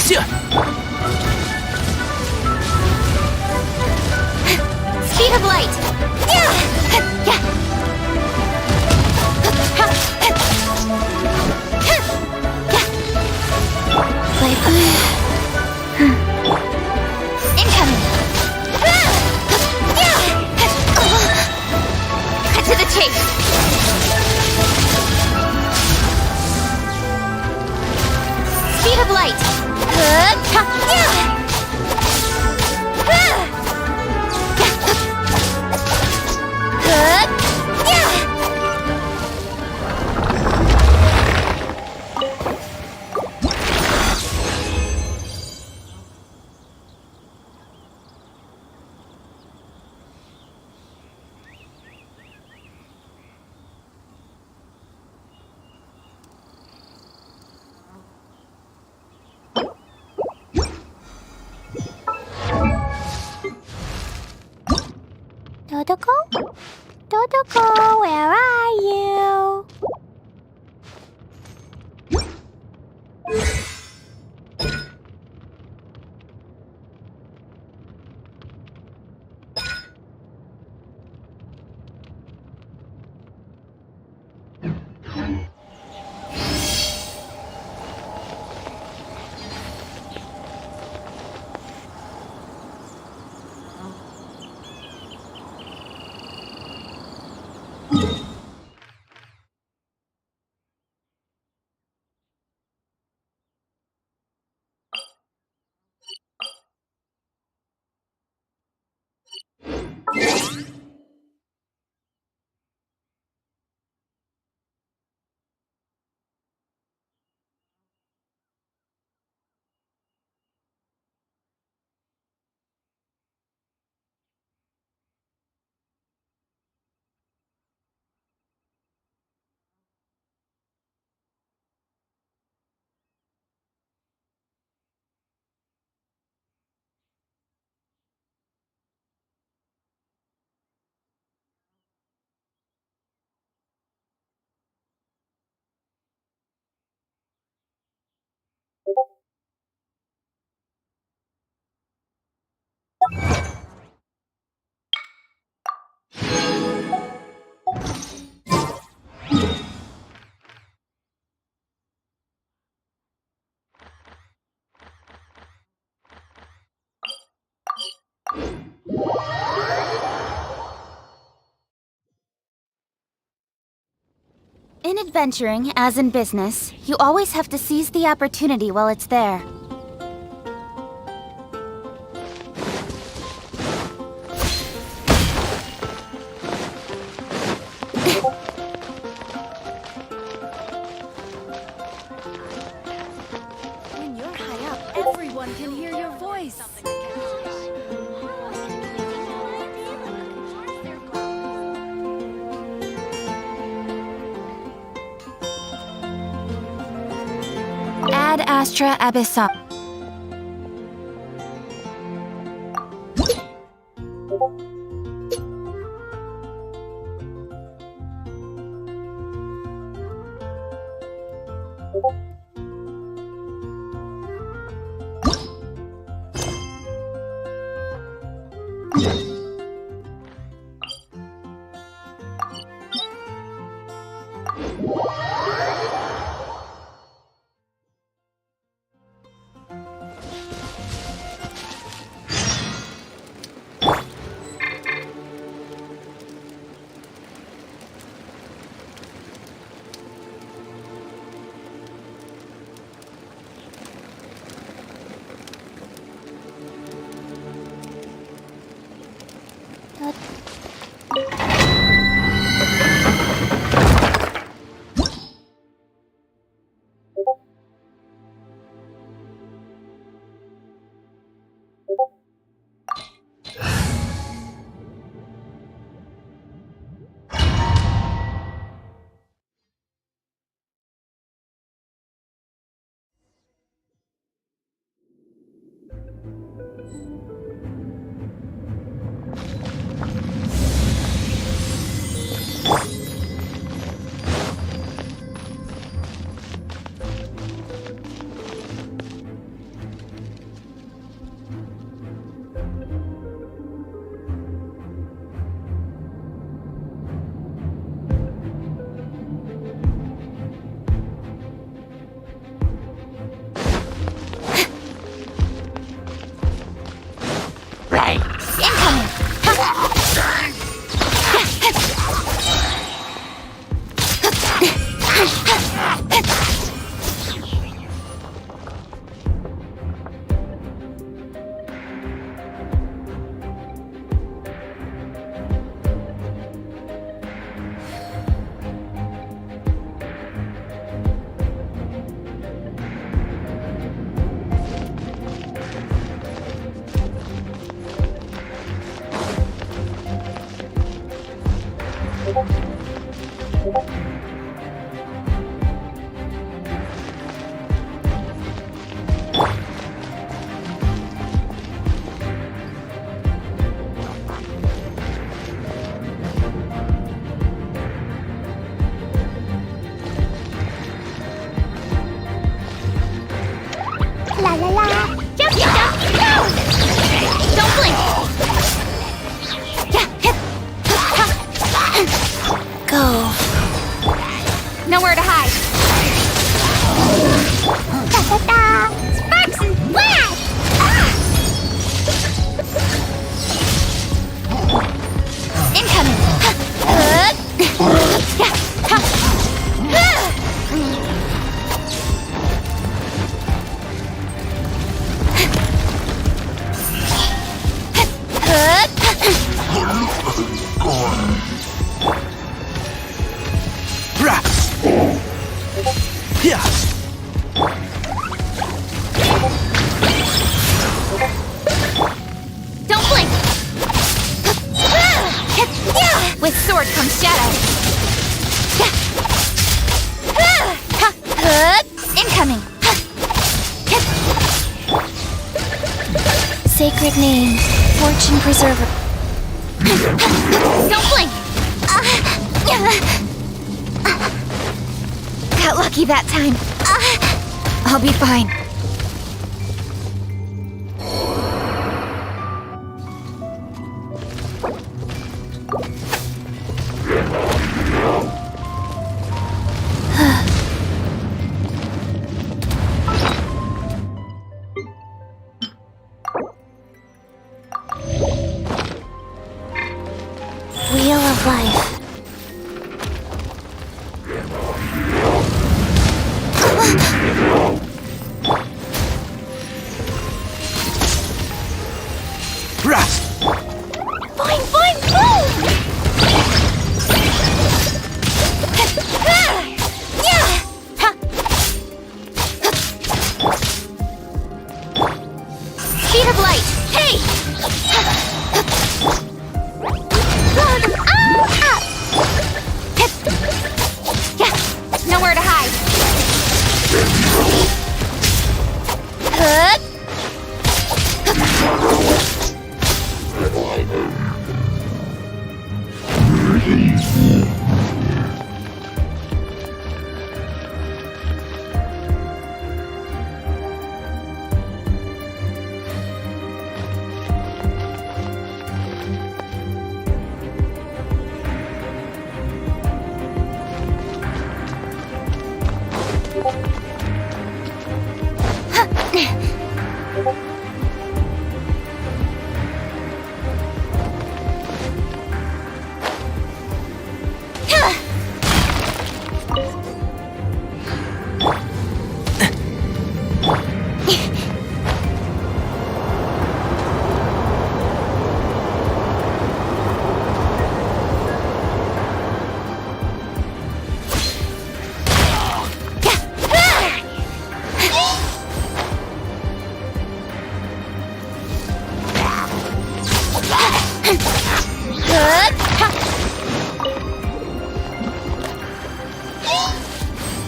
Speed of light! Incoming! Cut to the chase! Speed of light! Dodoko? Dodoko, where are you? In adventuring, as in business, you always have to seize the opportunity while it's there. When you're high up, everyone can hear your voice. Ad Astra Abyssal. sacred name, Fortune Preserver. Don't blink! Got lucky that time. I'll be fine. Wheel of Life. Rust! Fine, fine, move! Speed of light! Hey! Nowhere to hide.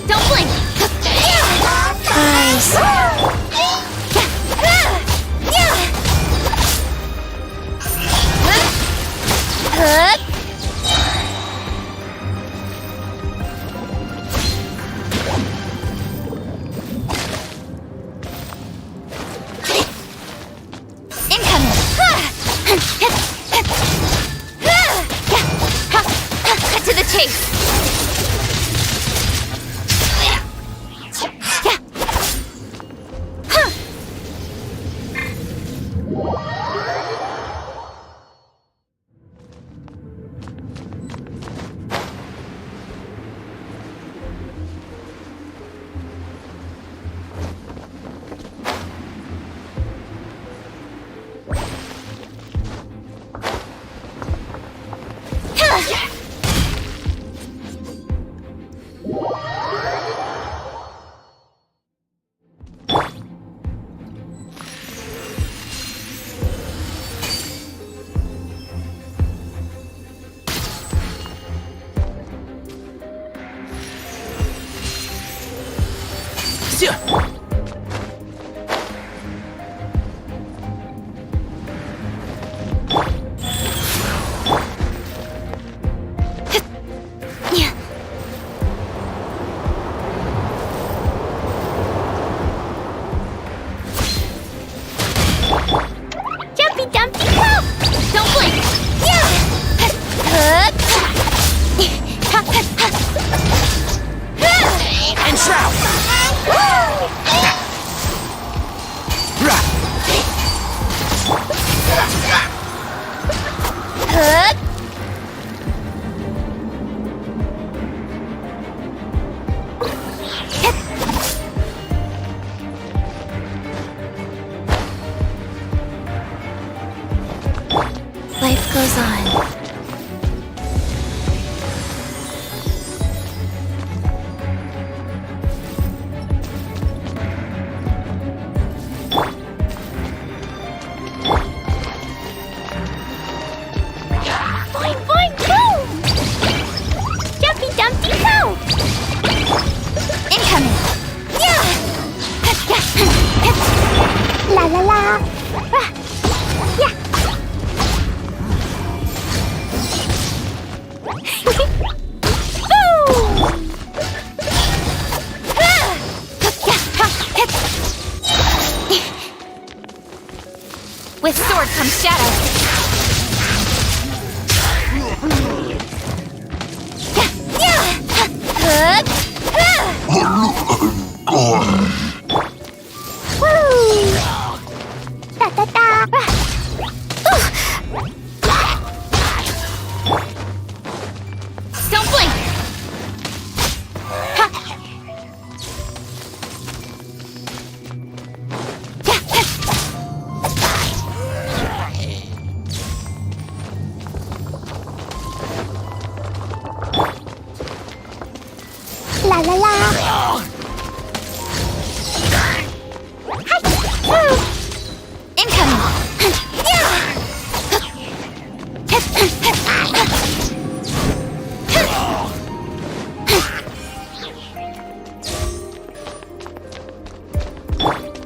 Don't blink! Nice! Incoming! Cut to the chase! Jumpy Dumpty Pop! Don't blink! And shroud! With sword comes shadow. Don't blink! La la la. Incoming!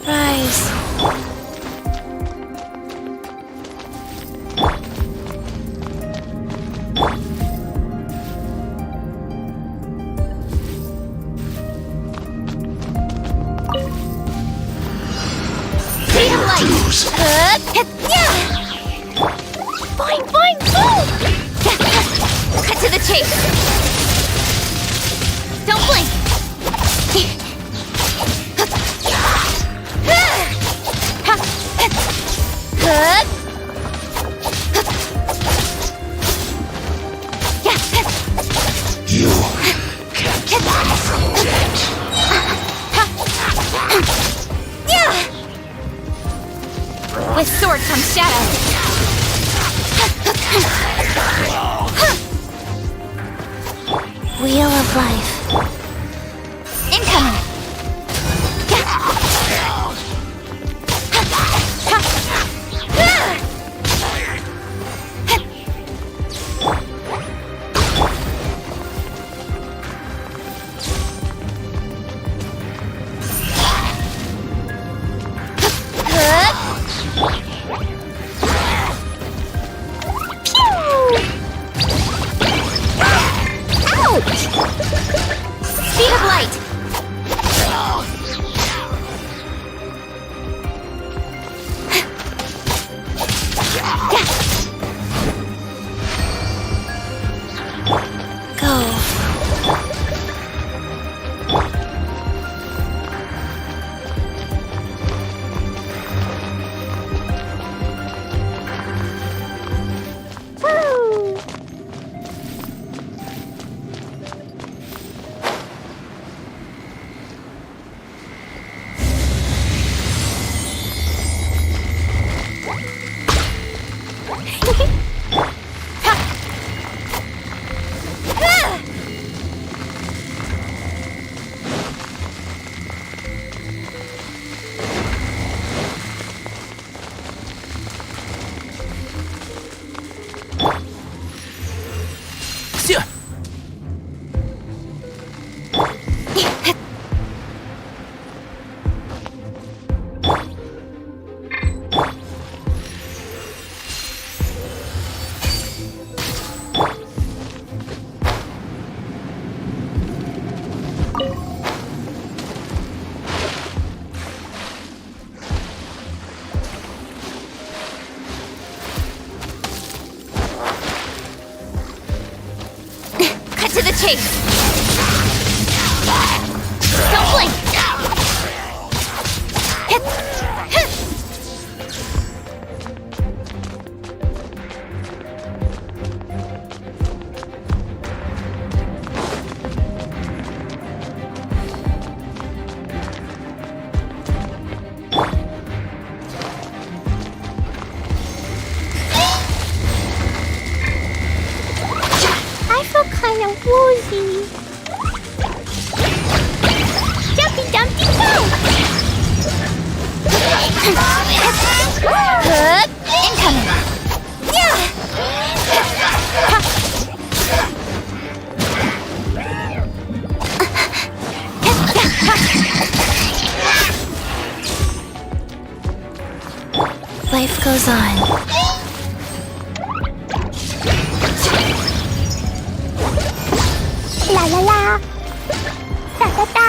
Rise. Speed of light. Boing, boing, boom! Cut to the chase. Don't blink. You can't run from death. With sword comes shadow. Wheel of life. Incoming. Speed of light. Go. To the chase. Don't blink. I feel kind of woozy. Jumpy, jumpy, go! Incoming. Life goes on. La la la. Da da da.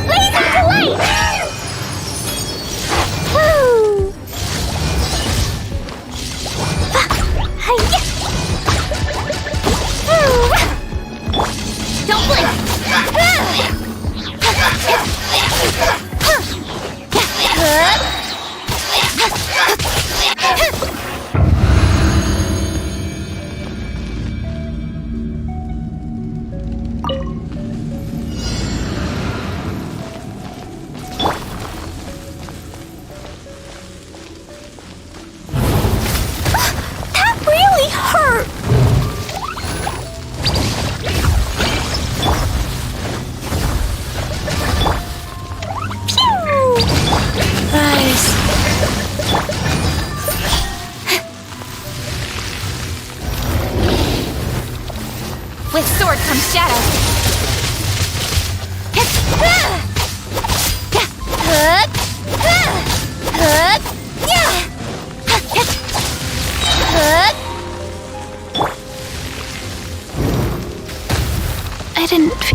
Laser to light. Woo!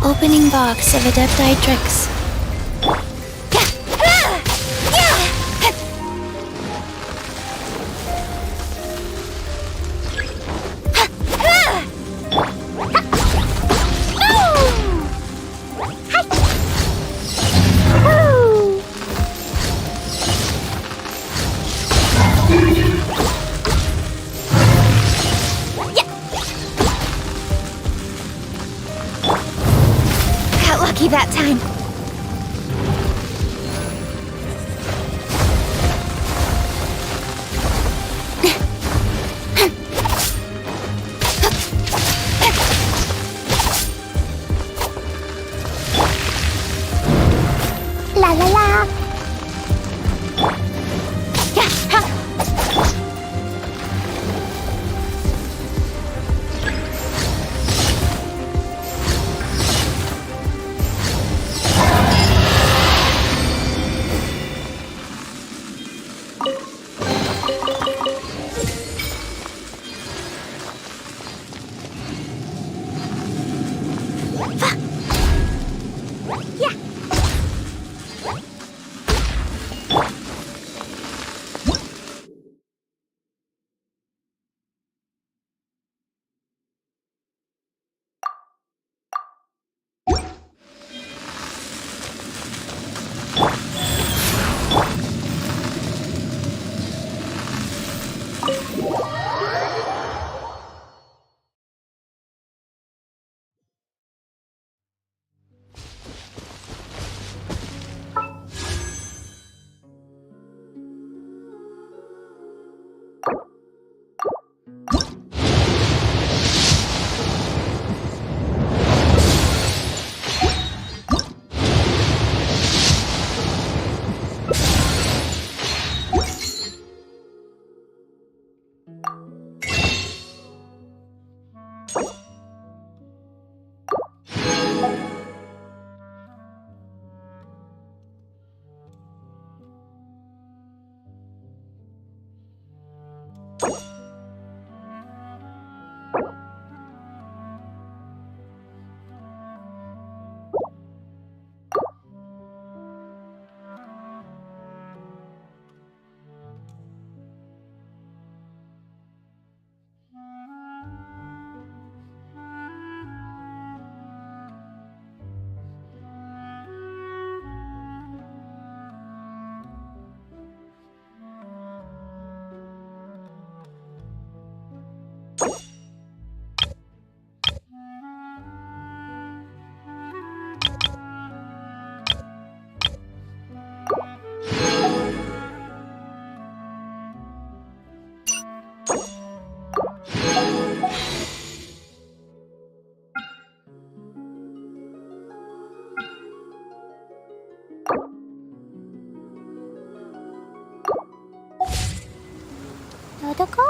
Opening box of Adepti tricks. Got lucky that time. La la la. Nodoko?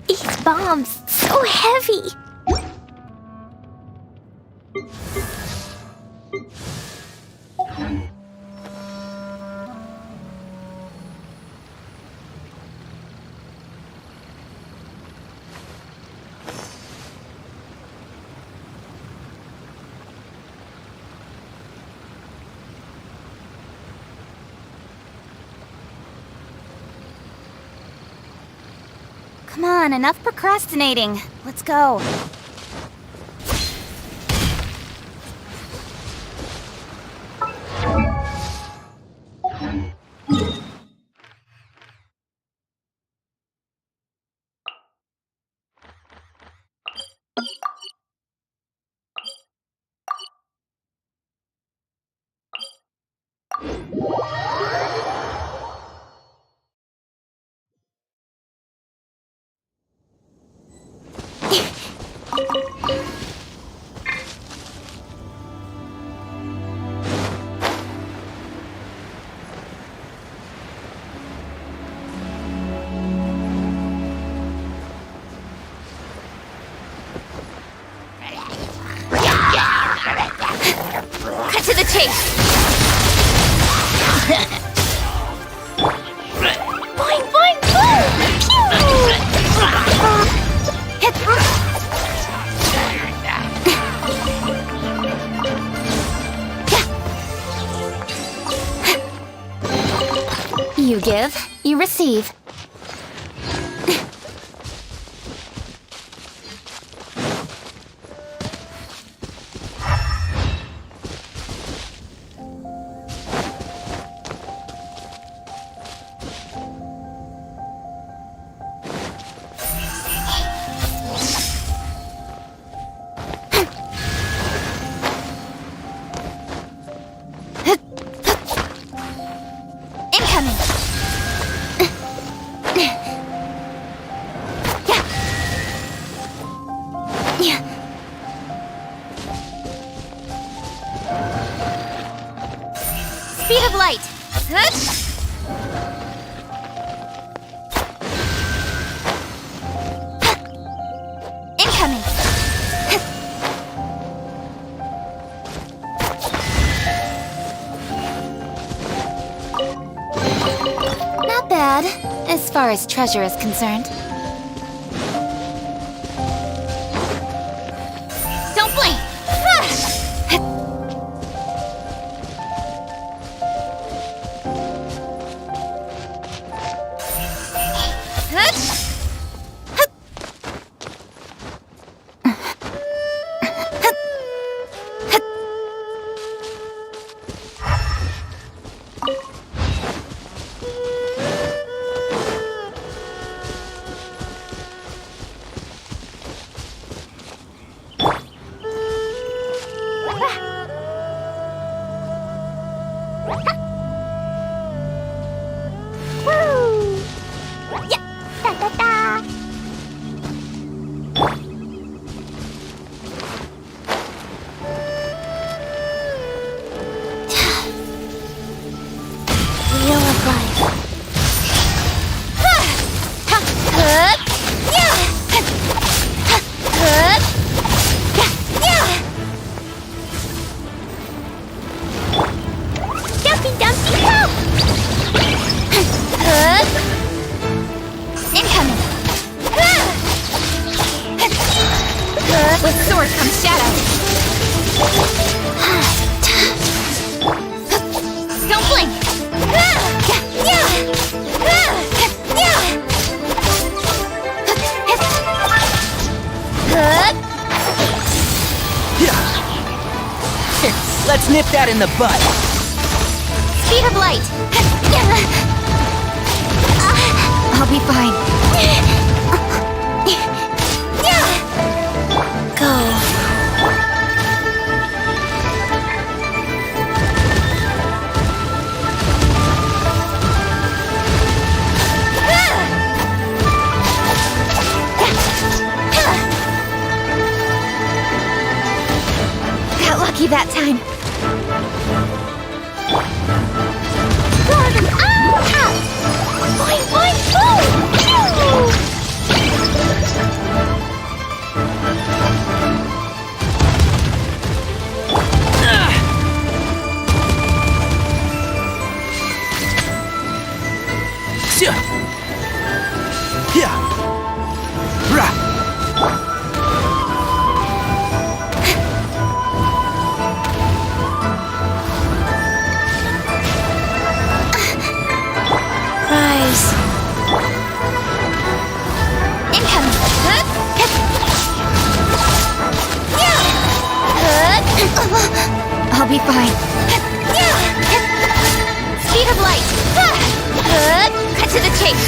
These bombs, so heavy. Come on, enough procrastinating. Let's go. Cut to the chase! Boing, boing, boing! Hit! You give, you receive. Incoming! Speed of light! Incoming! Not bad, as far as treasure is concerned. Don't blink! Wheel of life. Dumpy, dumpy, go! Incoming! With sword comes shadow. Don't blink! Let's nip that in the bud. Speed of light! I'll be fine. Go. Got lucky that time. Boing, boing, boing! Rise. Incoming! I'll be fine. Speed of light! Cut to the chase!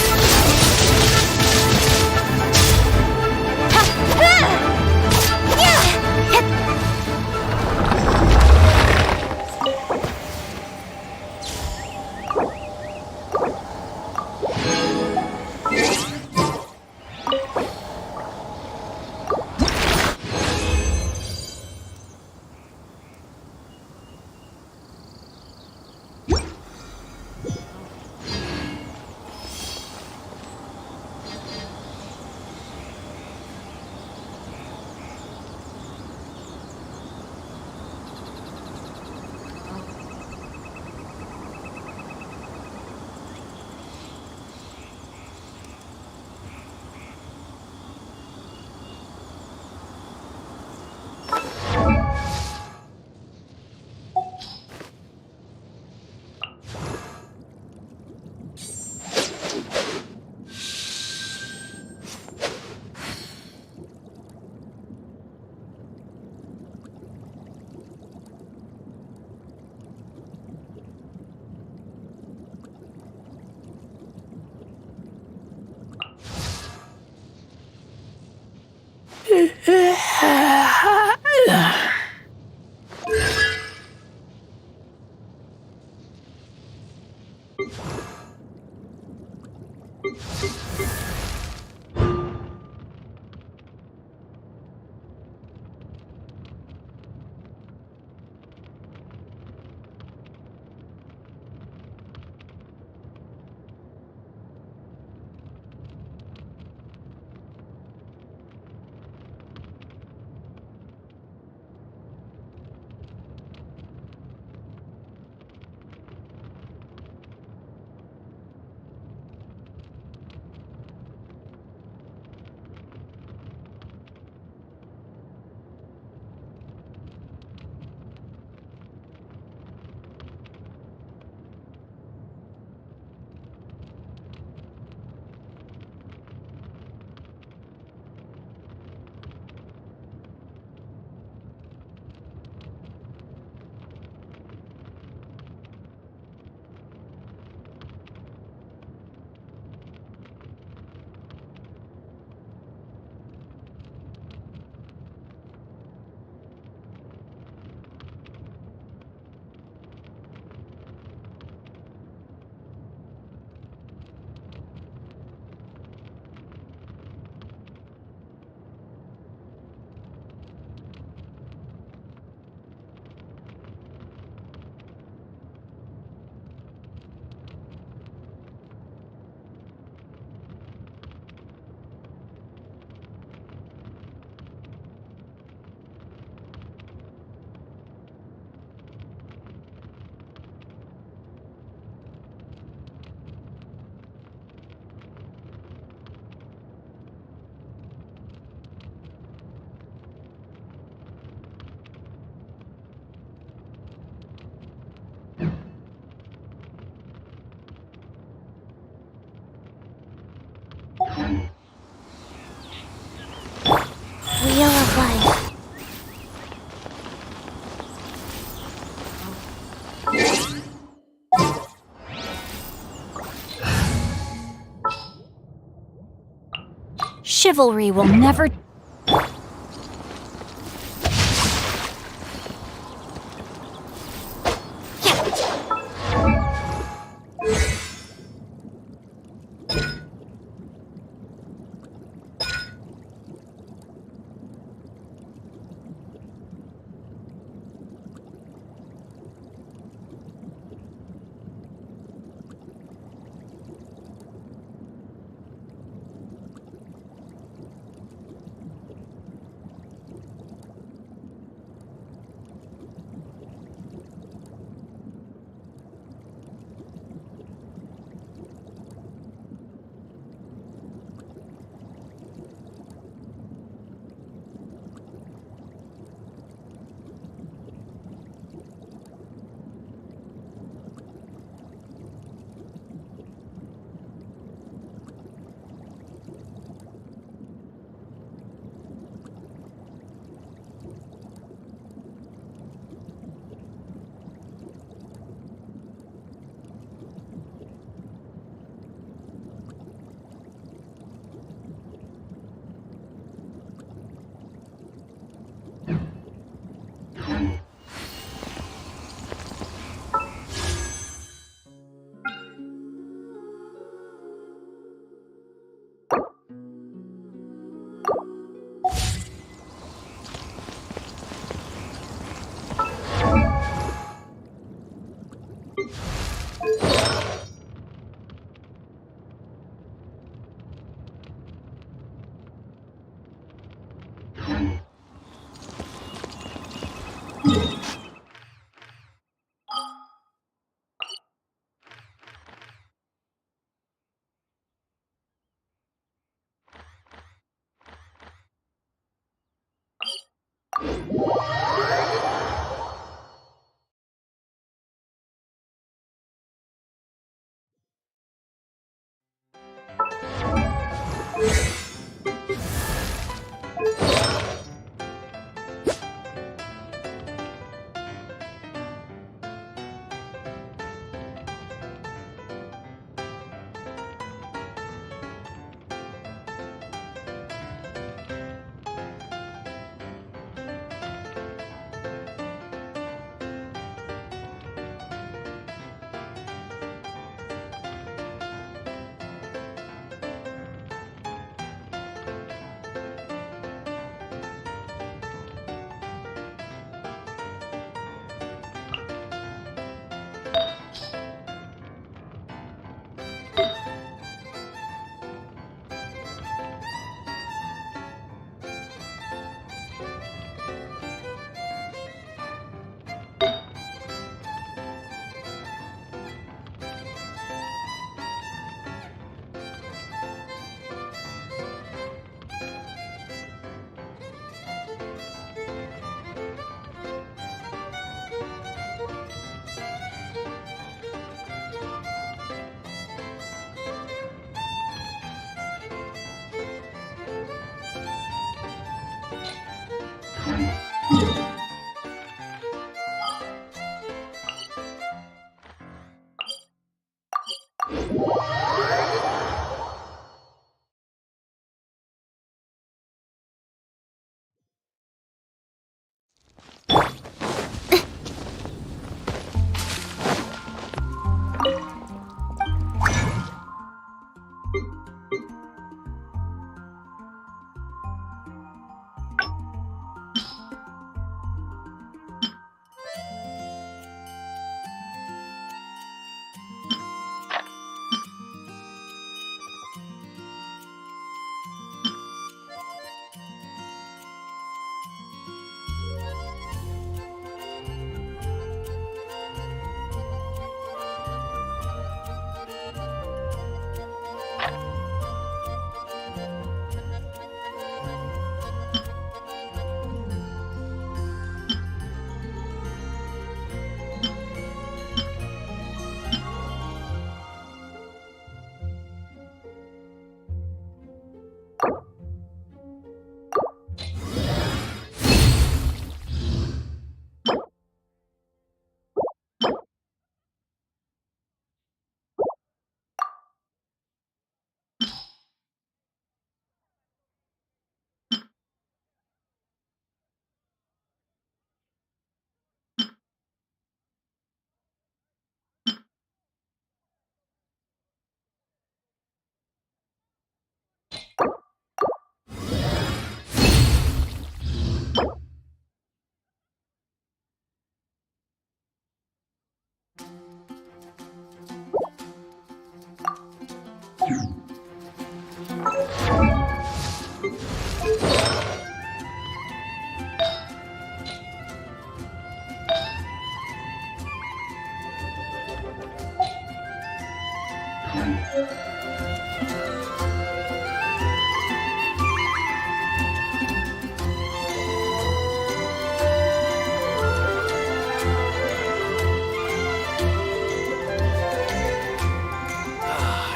Chivalry will never...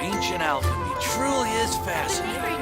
Ancient alchemy truly is fascinating.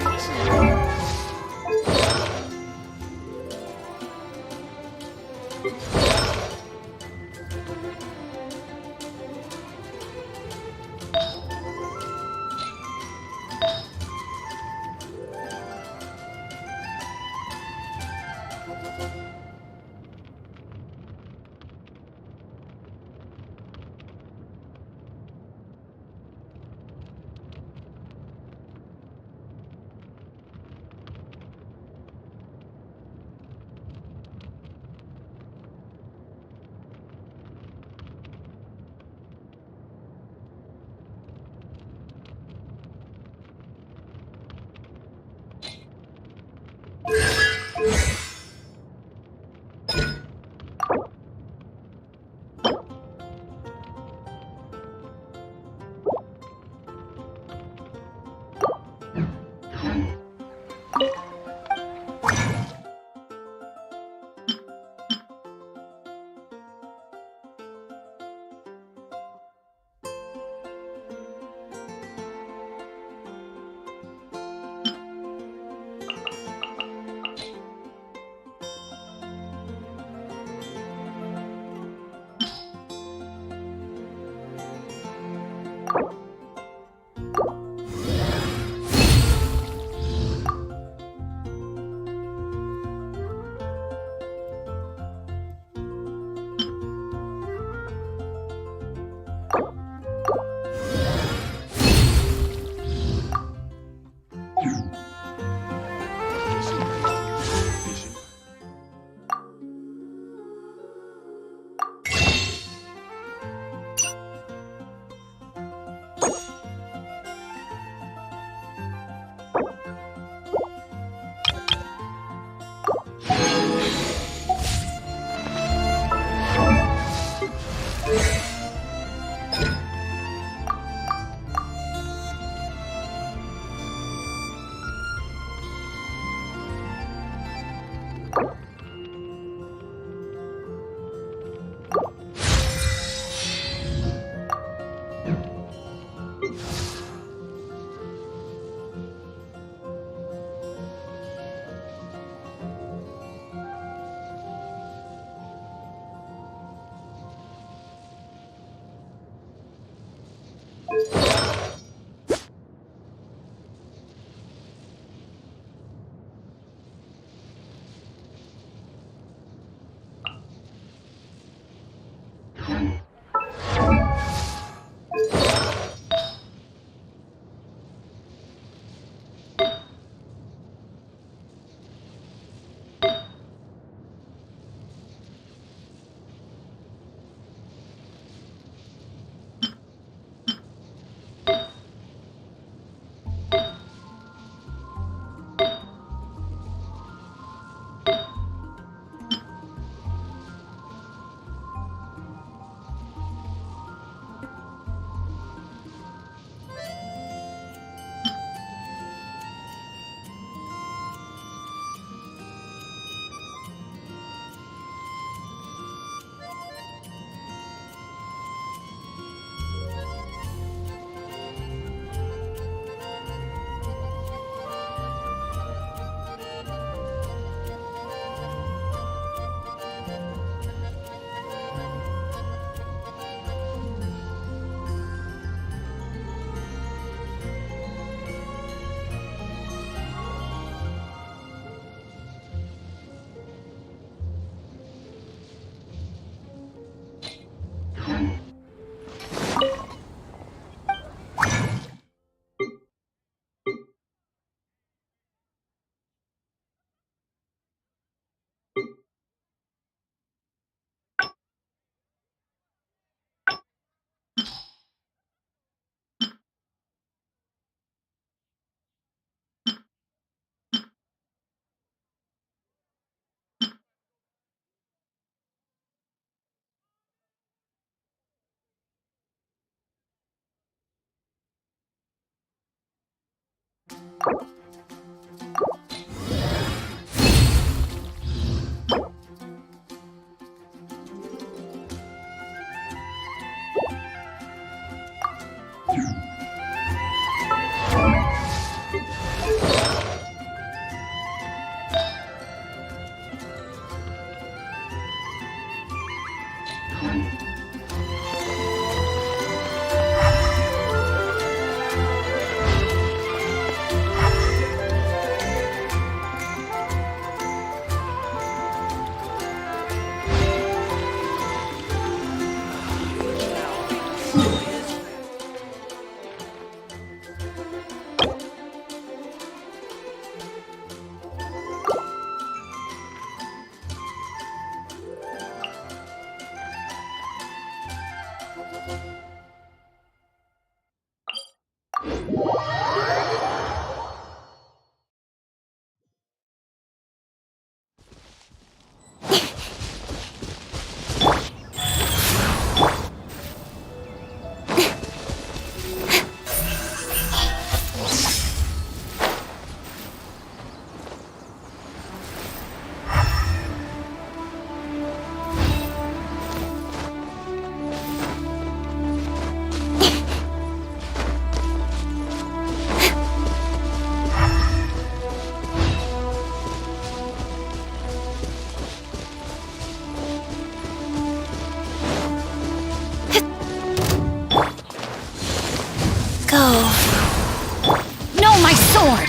Sword!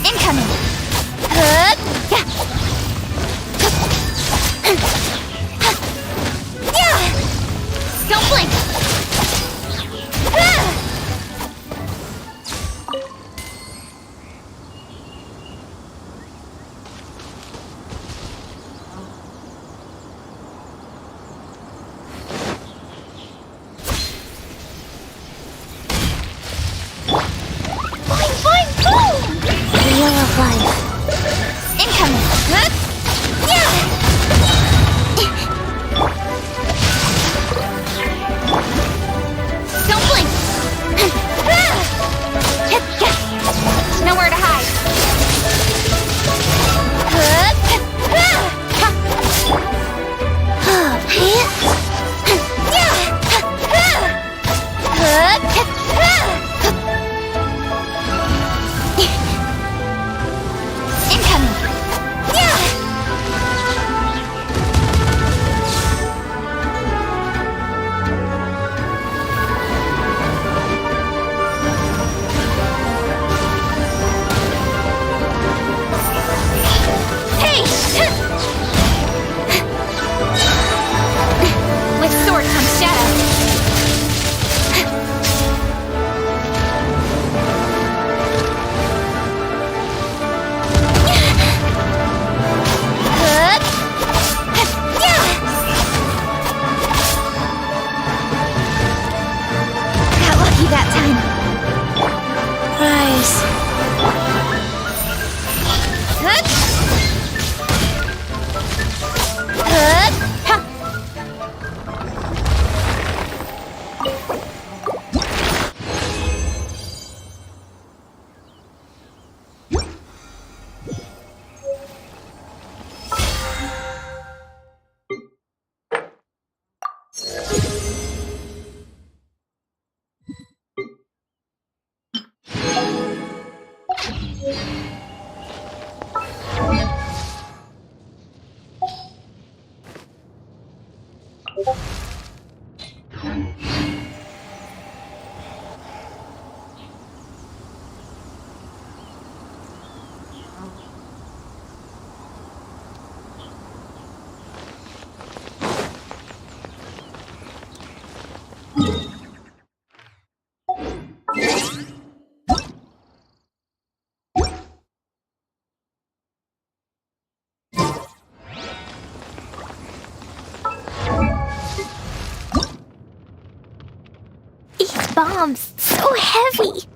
Incoming! Yeah! Yeah! Don't blink! Wheel of life. Incoming! Yeah! Don't blink! Nowhere to hide! Incoming! Yeah! Hey! With sword comes shadow. Got lucky that time. Rise. These bombs, so heavy.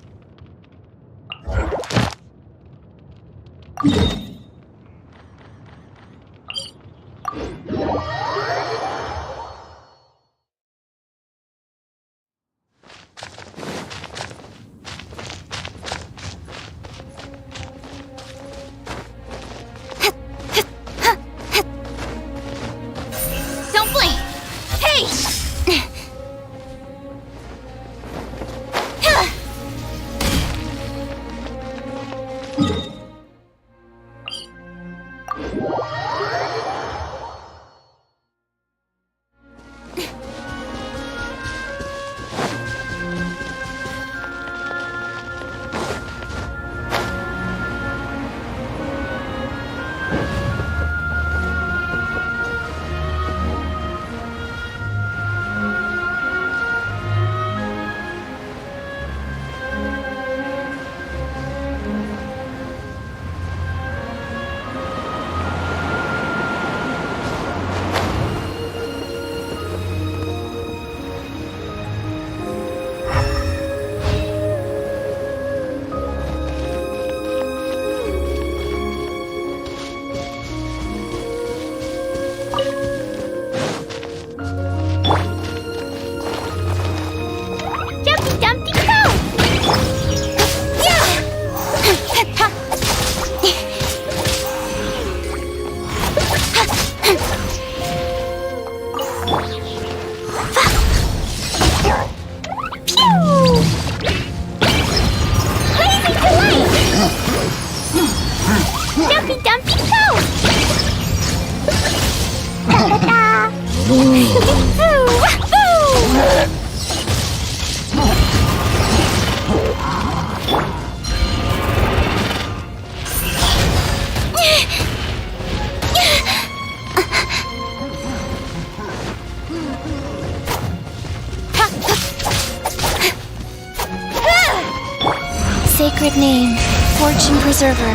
Sacred name, fortune preserver.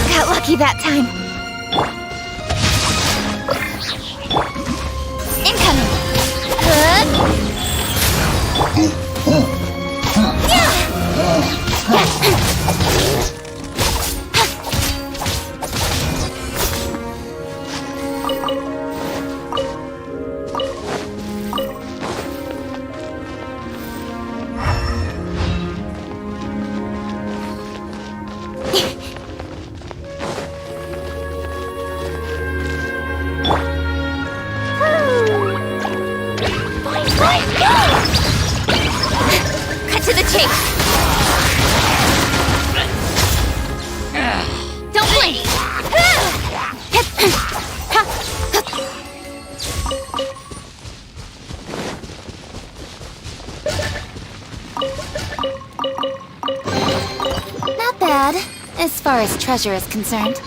Got lucky that time. Incoming. Cut to the chase. Don't blink. Not bad, as far as treasure is concerned.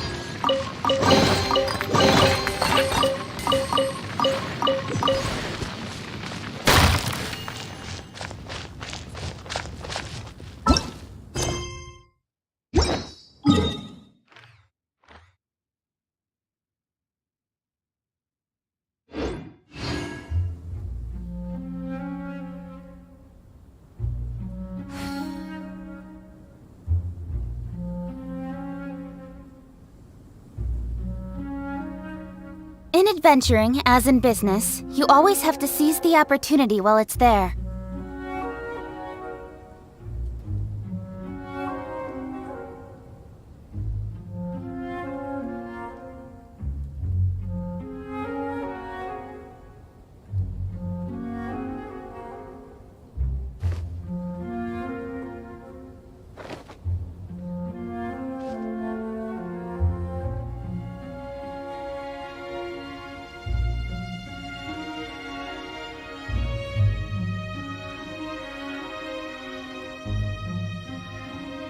In adventuring, as in business, you always have to seize the opportunity while it's there.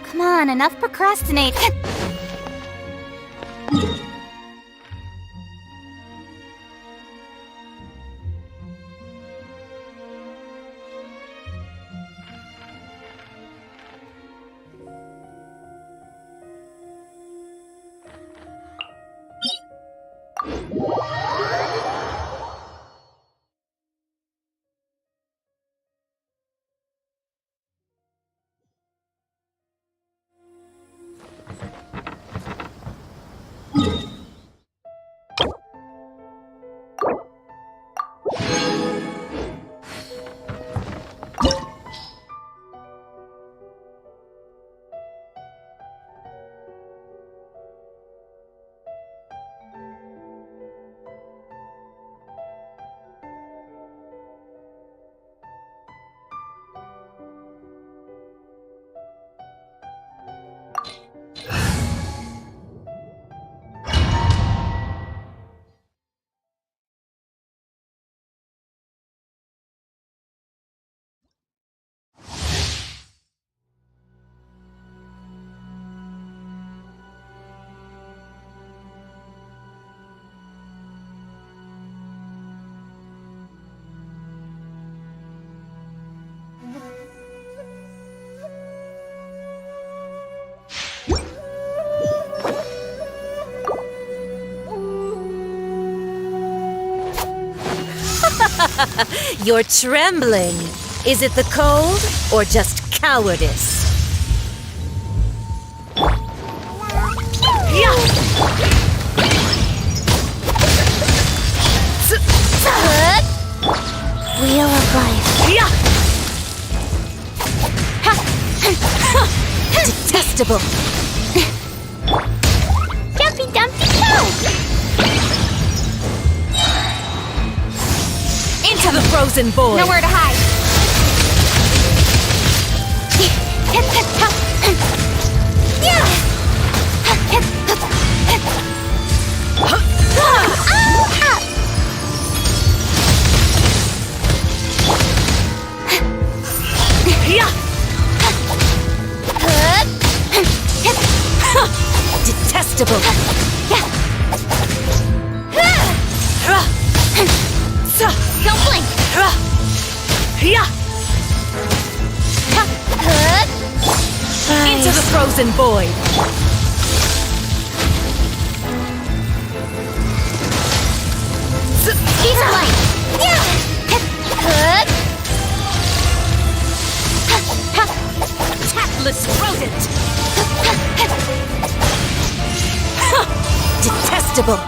Come on, enough procrastinate. You're trembling. Is it the cold or just cowardice? Wheel of life. Detestable. Jumpy dumpy go! Into the frozen void. Nowhere to hide. Into the frozen void. Speed of light! Tactless rodent. Detestable.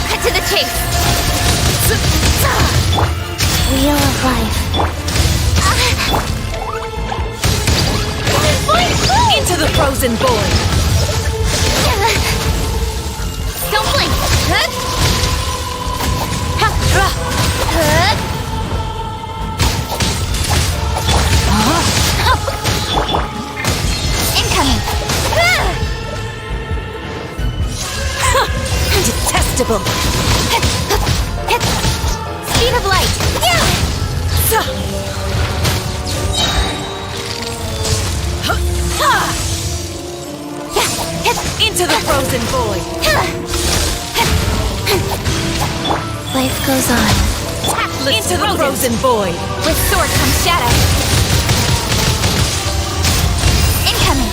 Cut to the chase! Wheel of life. Into the frozen void. Don't blink! Incoming! Detestable. Speed of light! Into the frozen void. Life goes on. Tactless into the frozen void. With sword comes shadow. Incoming!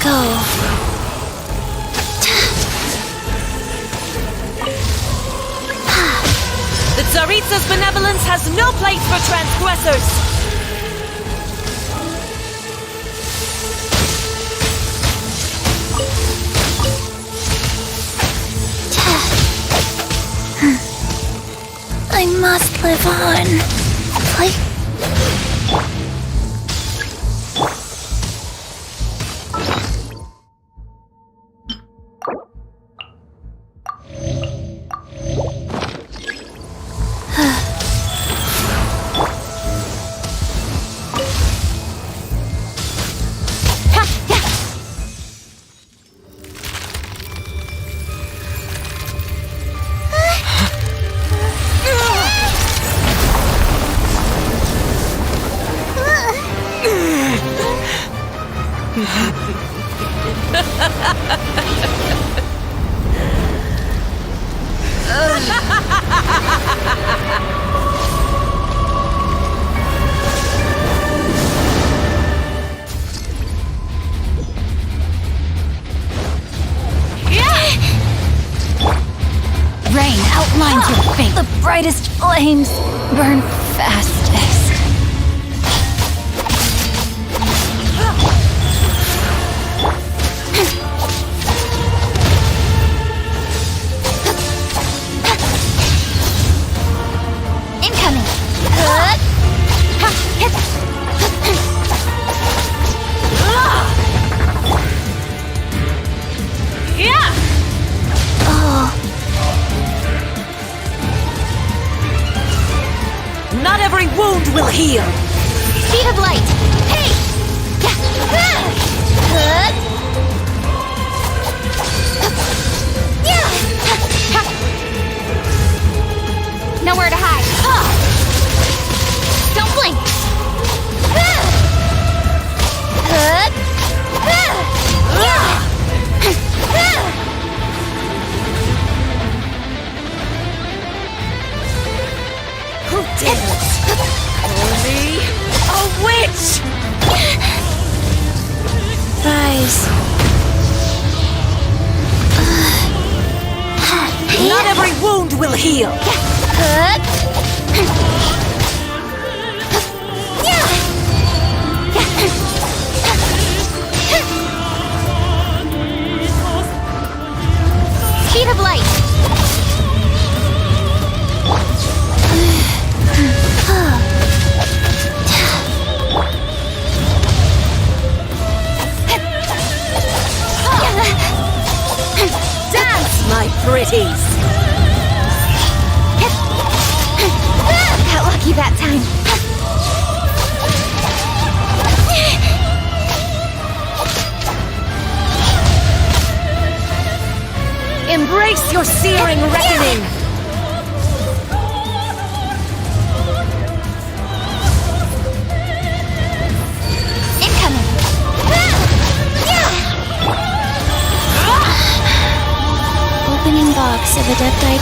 Go. The Tsaritsa's benevolence has no place for transgressors. I must live on. Like Rain outlines your fate. The brightest flames burn fastest. Incoming! Not every wound will heal. Speed of light! Hey! Nowhere to hide. Don't blink. Who dares call me a witch? rise. Not every wound will heal. Speed of light. Dance, my pretties. lucky that time. Embrace your searing reckoning! Incoming! Opening box of Adepti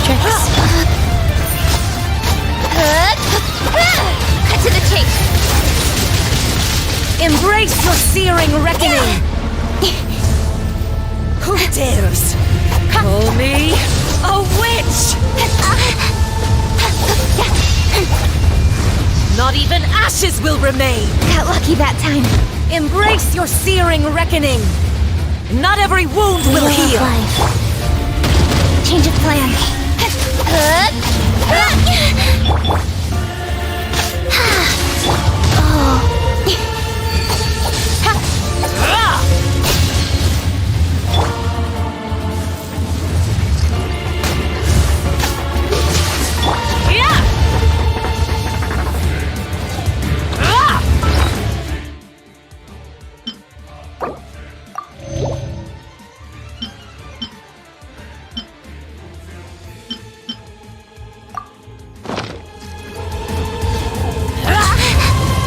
Cut to the chase! Embrace your searing reckoning! Who dares call me a witch? Not even ashes will remain! Got lucky that time. Embrace your searing reckoning! Not every wound will heal! Change of plan.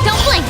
Don't blink!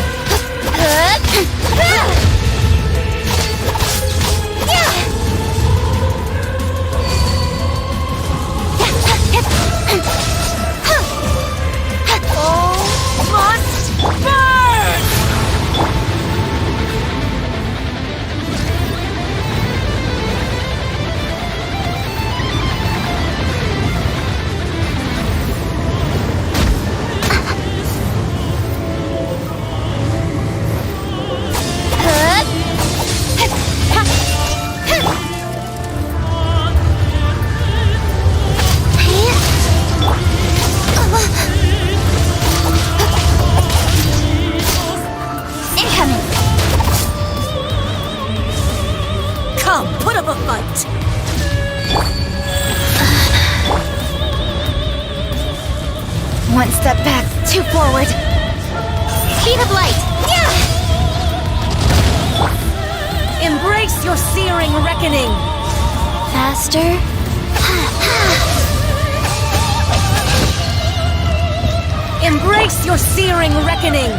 Incoming! Come, put up a fight! One step back, two forward. Speed of light! Embrace your searing reckoning! Faster. Embrace your searing reckoning!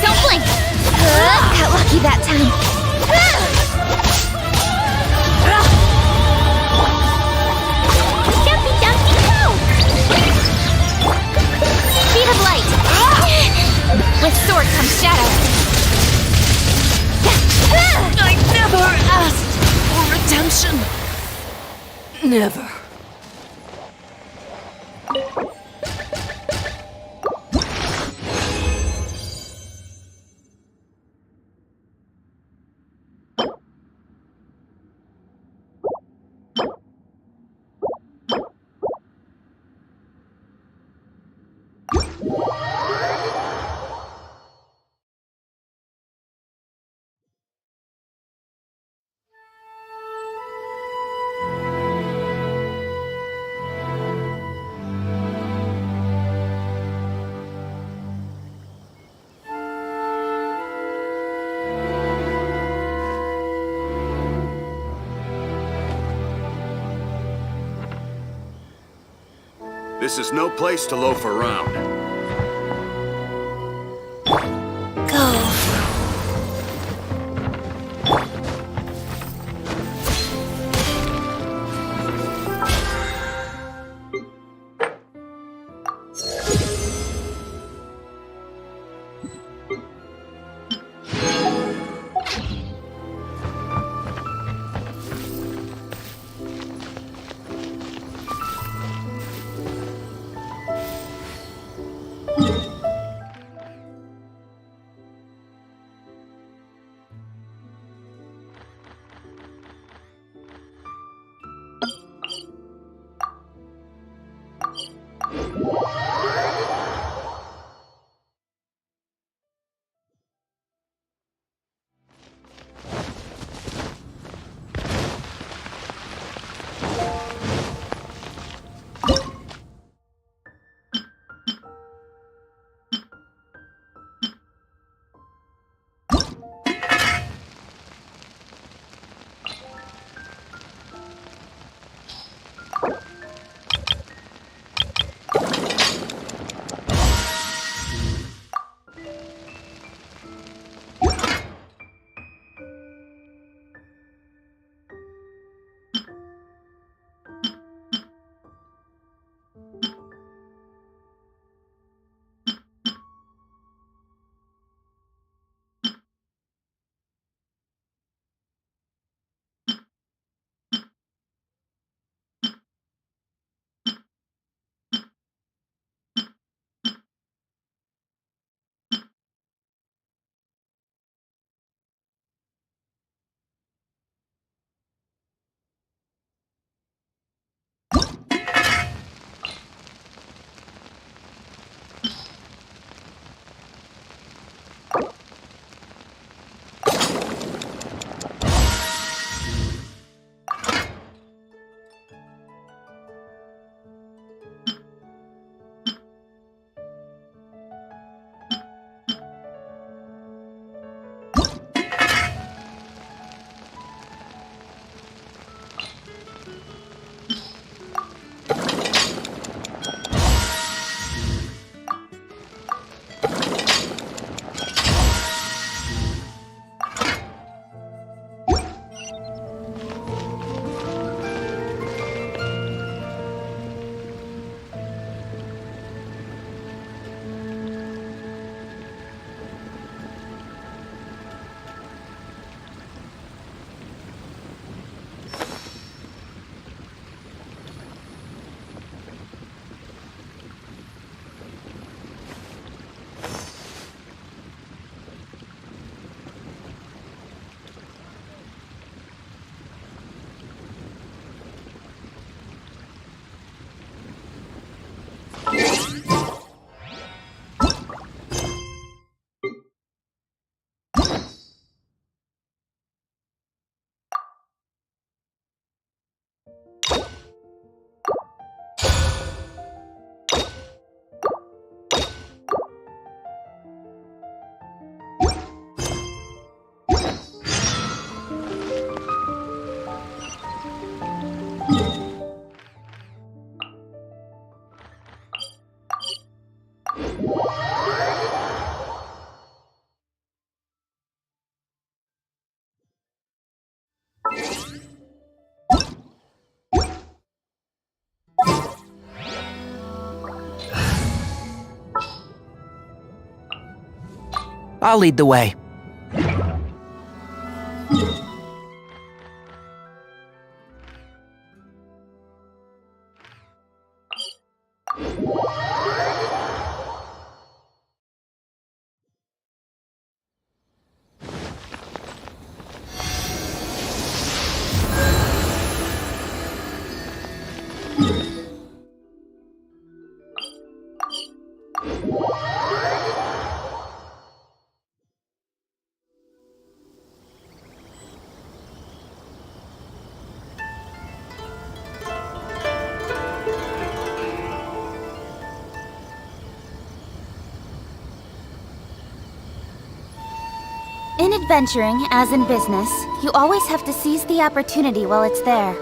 Don't blink! Got lucky that time. Jumpy, jumpy, go! Speed of light! With sword comes shadow. I never asked for redemption! Never. This is no place to loaf around. Go. I'll lead the way. In adventuring, as in business, you always have to seize the opportunity while it's there.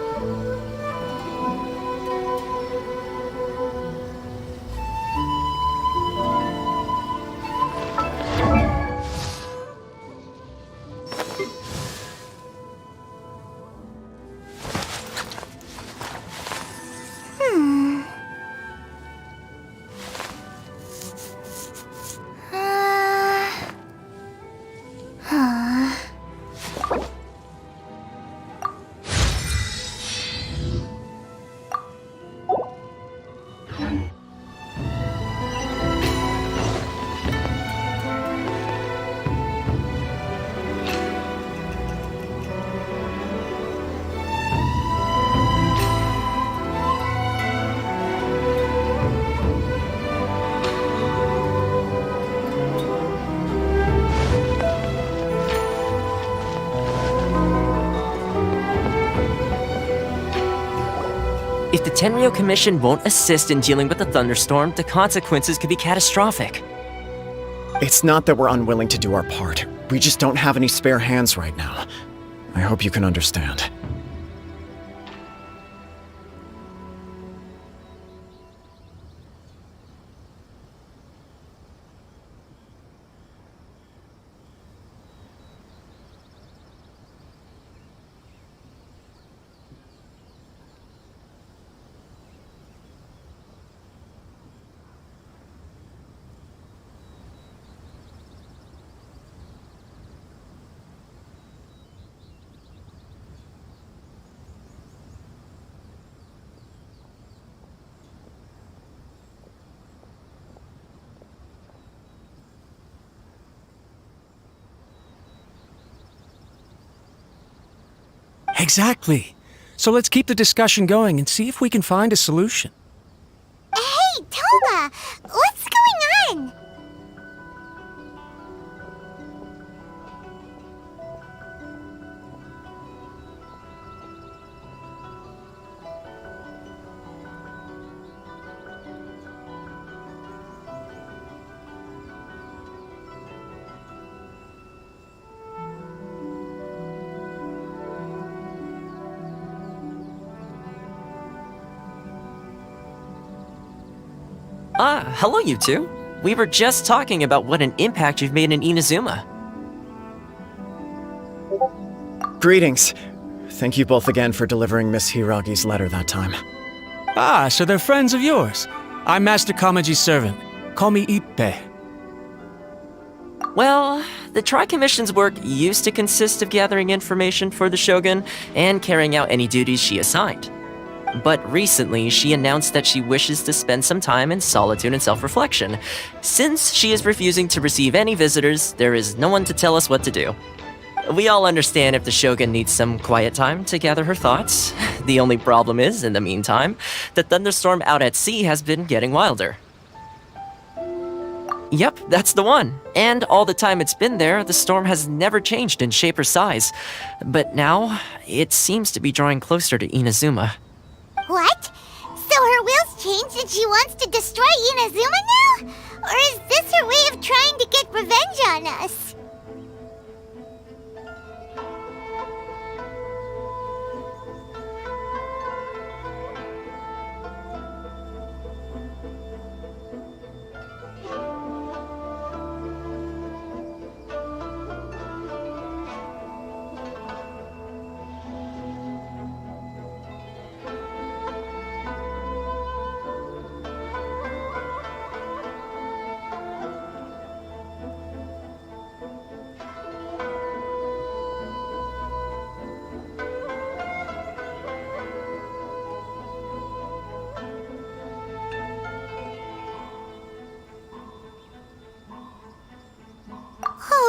If the Tenryo Commission won't assist in dealing with the thunderstorm, the consequences could be catastrophic. It's not that we're unwilling to do our part. We just don't have any spare hands right now. I hope you can understand. Exactly. So let's keep the discussion going and see if we can find a solution. Hey, Toma! What's going on? Hello you two. We were just talking about what an impact you've made in Inazuma. Greetings. Thank you both again for delivering Miss Hiragi's letter that time. Ah, so they're friends of yours. I'm Master Kamaji's servant. Call me Ippei. Well, the Tri-Commission's work used to consist of gathering information for the Shogun and carrying out any duties she assigned. But recently, she announced that she wishes to spend some time in solitude and self-reflection. Since she is refusing to receive any visitors, there is no one to tell us what to do. We all understand if the Shogun needs some quiet time to gather her thoughts. The only problem is, in the meantime, the thunderstorm out at sea has been getting wilder. Yep, that's the one. And all the time it's been there, the storm has never changed in shape or size. But now, it seems to be drawing closer to Inazuma. What? So her will's changed and she wants to destroy Inazuma now? Or is this her way of trying to get revenge on us?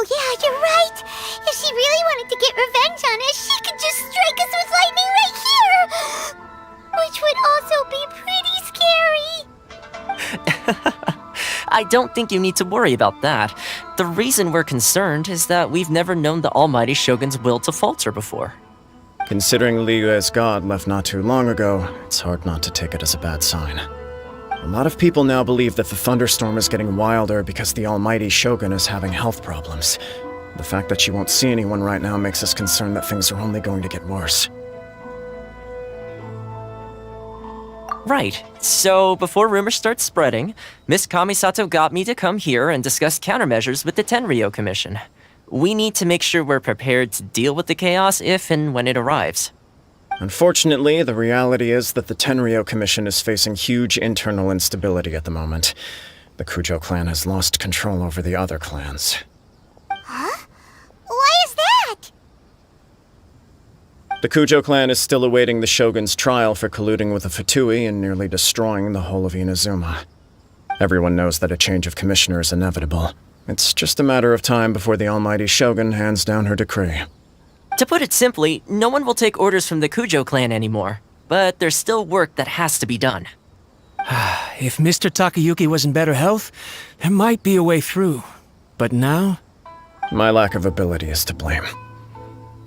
yeah, you're right. If she really wanted to get revenge on us, she could just strike us with lightning right here. Which would also be pretty scary. I don't think you need to worry about that. The reason we're concerned is that we've never known the Almighty Shogun's will to falter before. Considering Liyue's god left not too long ago, it's hard not to take it as a bad sign. A lot of people now believe that the thunderstorm is getting wilder because the Almighty Shogun is having health problems. The fact that she won't see anyone right now makes us concerned that things are only going to get worse. Right. So, before rumors start spreading, Miss Kamisato got me to come here and discuss countermeasures with the Tenryou Commission. We need to make sure we're prepared to deal with the chaos if and when it arrives. Unfortunately, the reality is that the Tenryou Commission is facing huge internal instability at the moment. The Kujo clan has lost control over the other clans. Huh? Why is that? The Kujo clan is still awaiting the Shogun's trial for colluding with the Fatui and nearly destroying the whole of Inazuma. Everyone knows that a change of commissioner is inevitable. It's just a matter of time before the Almighty Shogun hands down her decree. To put it simply, no one will take orders from the Kujo clan anymore. But there's still work that has to be done. If Mr. Takayuki was in better health, there might be a way through. But now? My lack of ability is to blame.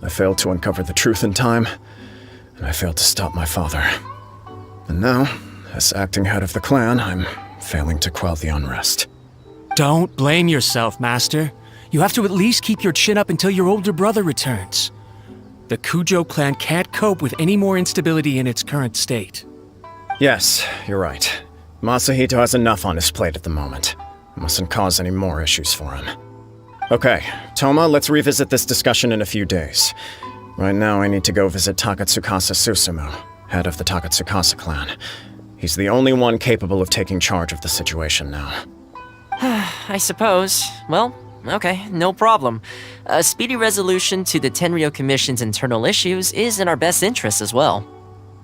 I failed to uncover the truth in time, and I failed to stop my father. And now, as acting head of the clan, I'm failing to quell the unrest. Don't blame yourself, Master. You have to at least keep your chin up until your older brother returns. The Kujo clan can't cope with any more instability in its current state. Yes, you're right. Masahito has enough on his plate at the moment. I mustn't cause any more issues for him. Okay, Toma, let's revisit this discussion in a few days. Right now, I need to go visit Takatsukasa Susumu, head of the Takatsukasa clan. He's the only one capable of taking charge of the situation now. I suppose. Well, okay, no problem. A speedy resolution to the Tenryou Commission's internal issues is in our best interest as well.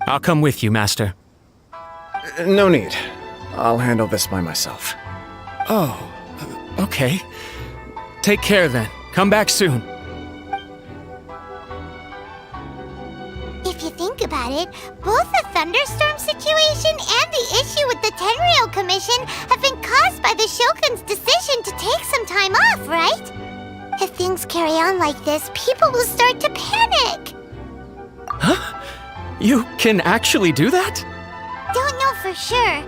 I'll come with you, Master. No need. I'll handle this by myself. Oh, okay. Take care then. Come back soon. If you think about it, both the thunderstorm situation and the issue with the Tenryou Commission have been caused by the Shogun's decision to take some time off, right? If things carry on like this, people will start to panic. Huh? You can actually do that? Don't know for sure,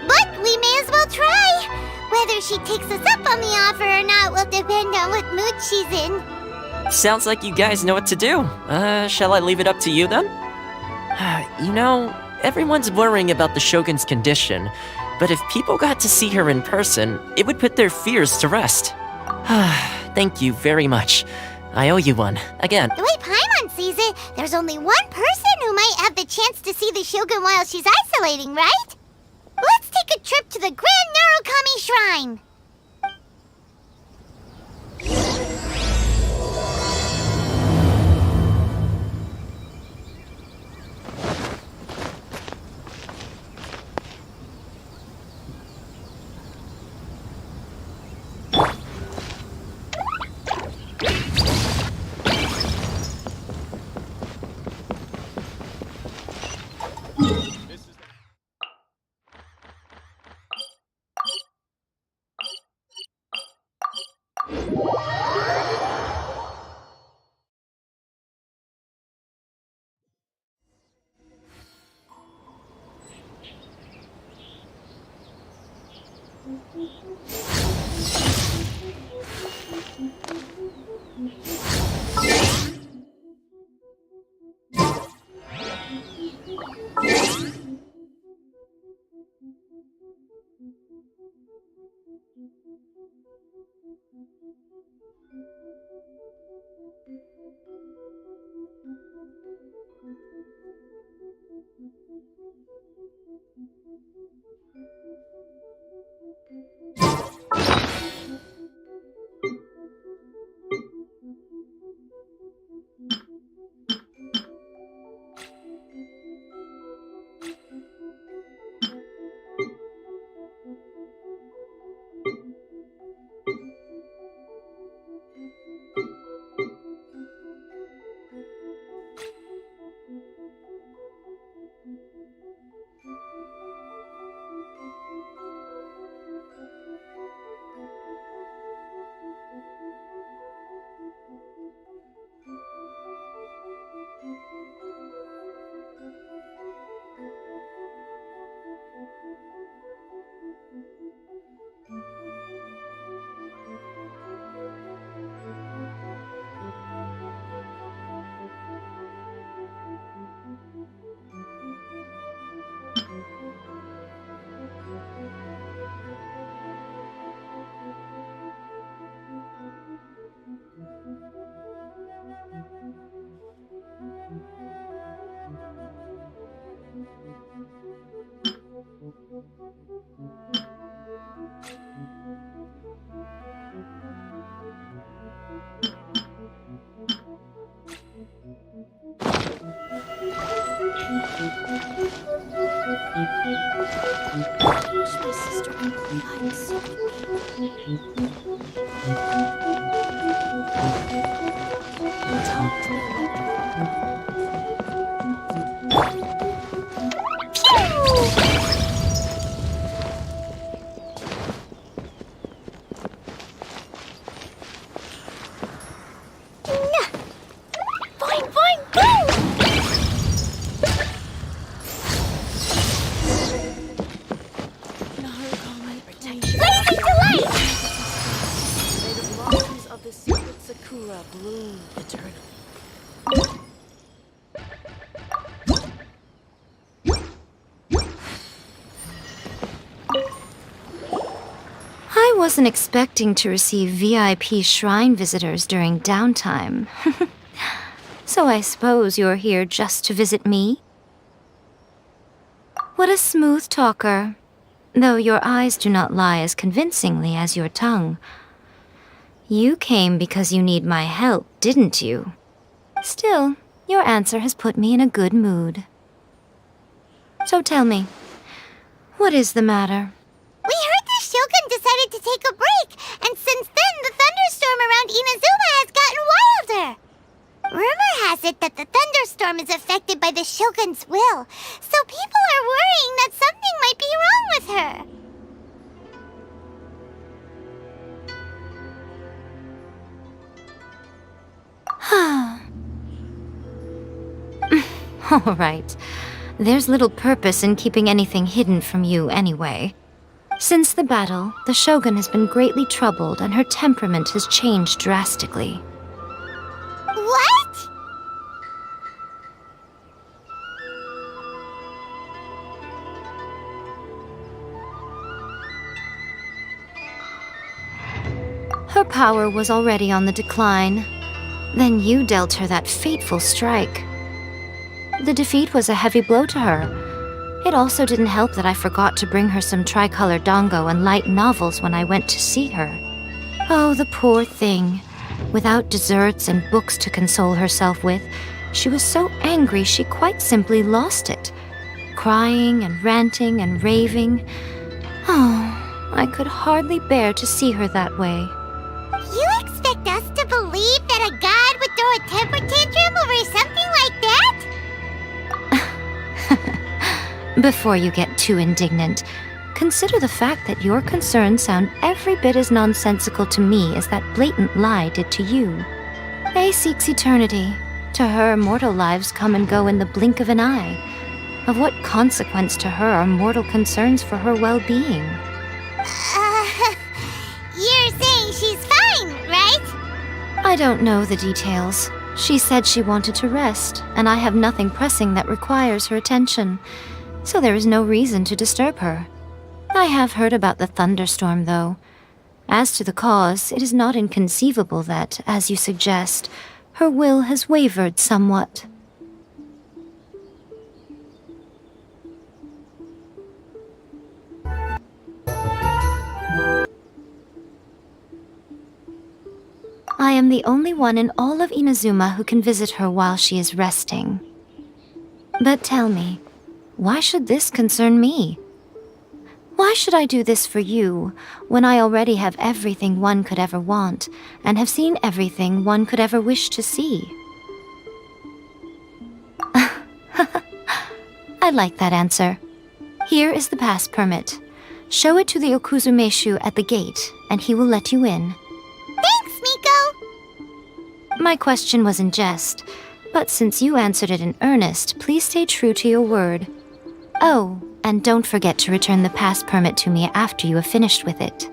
but we may as well try. Whether she takes us up on the offer or not will depend on what mood she's in. Sounds like you guys know what to do. Shall I leave it up to you then? You know, everyone's worrying about the Shogun's condition, but if people got to see her in person, it would put their fears to rest. Thank you very much. I owe you one, again. The way Paimon sees it, there's only one person who might have the chance to see the Shogun while she's isolating, right? Let's take a trip to the Grand Narukami Shrine! My sister can hide secretly. Talk to them. Boing, boing, boom! Blazing delight! May the blossoms of the secret Sakura bloom eternally. I wasn't expecting to receive VIP shrine visitors during downtime. So I suppose you're here just to visit me? What a smooth talker. Though your eyes do not lie as convincingly as your tongue. You came because you need my help, didn't you? Still, your answer has put me in a good mood. So tell me, what is the matter? We heard the Shogun decided to take a break, and since then the thunderstorm around Inazuma has gotten wilder. Rumor has it that the thunderstorm is affected by the Shogun's will, so people are worrying that something might be wrong with her. All right. There's little purpose in keeping anything hidden from you anyway. Since the battle, the Shogun has been greatly troubled and her temperament has changed drastically. What? Her power was already on the decline. Then you dealt her that fateful strike. The defeat was a heavy blow to her. It also didn't help that I forgot to bring her some tricolor dango and light novels when I went to see her. Oh, the poor thing. Without desserts and books to console herself with, she was so angry she quite simply lost it. Crying and ranting and raving. Oh, I could hardly bear to see her that way. You expect us to believe that a god would throw a temper tantrum over something like that? Before you get too indignant, consider the fact that your concerns sound every bit as nonsensical to me as that blatant lie did to you. A seeks eternity. To her, mortal lives come and go in the blink of an eye. Of what consequence to her are mortal concerns for her well-being? You're saying she's fine, right? I don't know the details. She said she wanted to rest, and I have nothing pressing that requires her attention, so there is no reason to disturb her. I have heard about the thunderstorm, though. As to the cause, it is not inconceivable that, as you suggest, her will has wavered somewhat. I am the only one in all of Inazuma who can visit her while she is resting. But tell me, why should this concern me? Why should I do this for you, when I already have everything one could ever want, and have seen everything one could ever wish to see? I like that answer. Here is the pass permit. Show it to the Okuzumeshu at the gate, and he will let you in. Thanks, Miko! My question was in jest, but since you answered it in earnest, please stay true to your word. Oh, and don't forget to return the pass permit to me after you have finished with it.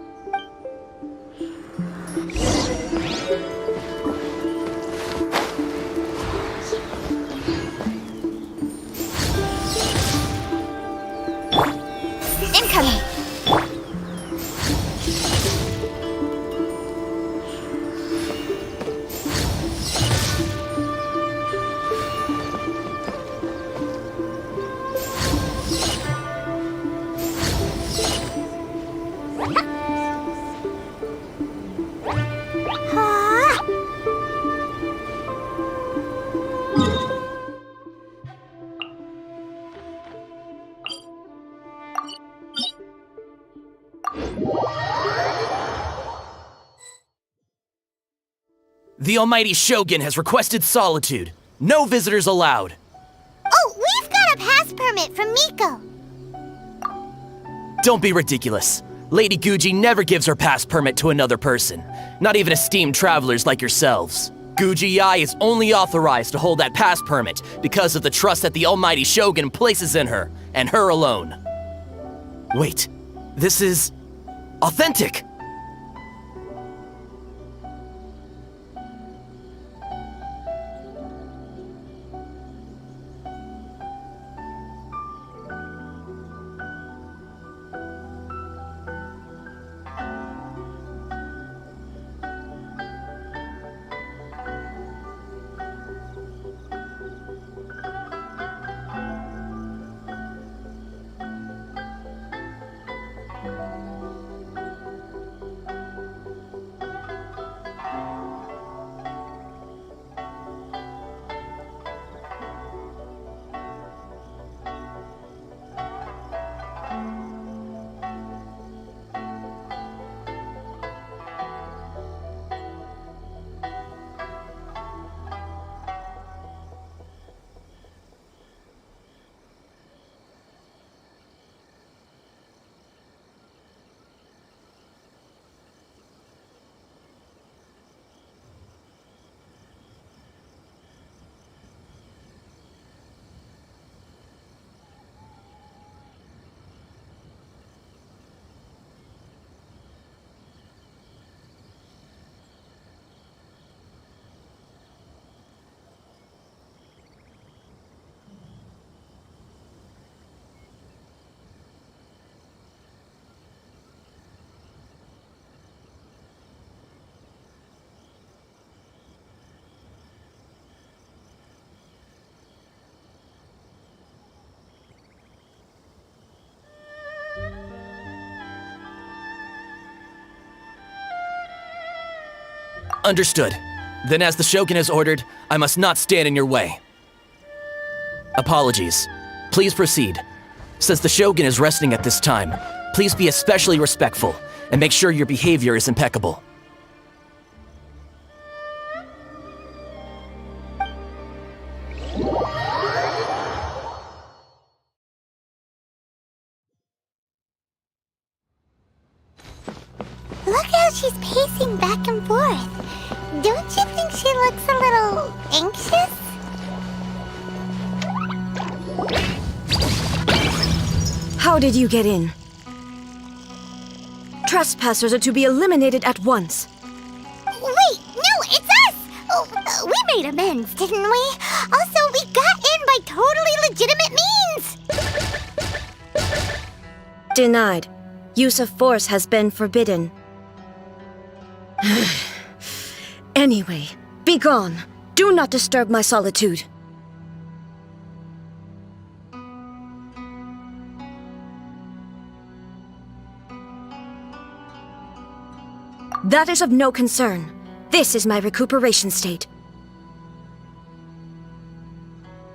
Incoming! The almighty Shogun has requested solitude. No visitors allowed. Oh, we've got a pass permit from Miko. Don't be ridiculous. Lady Guji never gives her pass permit to another person, not even esteemed travelers like yourselves. Guji-ai is only authorized to hold that pass permit because of the trust that the almighty Shogun places in her, and her alone. Wait, this is authentic. Understood. Then as the Shogun has ordered, I must not stand in your way. Apologies. Please proceed. Since the Shogun is resting at this time, please be especially respectful and make sure your behavior is impeccable. Look how she's pacing back and forth. Don't you think she looks a little anxious? How did you get in? Trespassers are to be eliminated at once. Wait, no, it's us! Oh, we made amends, didn't we? Also, we got in by totally legitimate means! Denied. Use of force has been forbidden. Anyway, be gone. Do not disturb my solitude. That is of no concern. This is my recuperation state.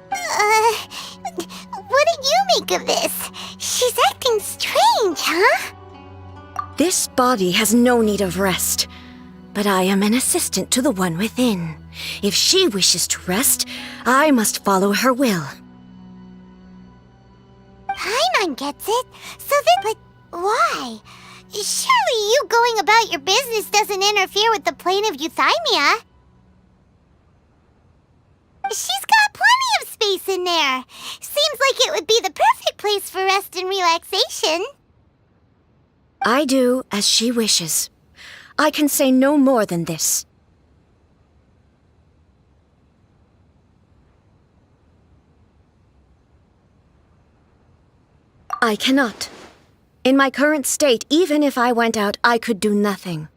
What do you make of this? She's acting strange, huh? This body has no need of rest. But I am an assistant to the one within. If she wishes to rest, I must follow her will. Paimon gets it. So then, but why? Surely you going about your business doesn't interfere with the plane of euthymia. She's got plenty of space in there. Seems like it would be the perfect place for rest and relaxation. I do as she wishes. I can say no more than this. I cannot. In my current state, even if I went out, I could do nothing.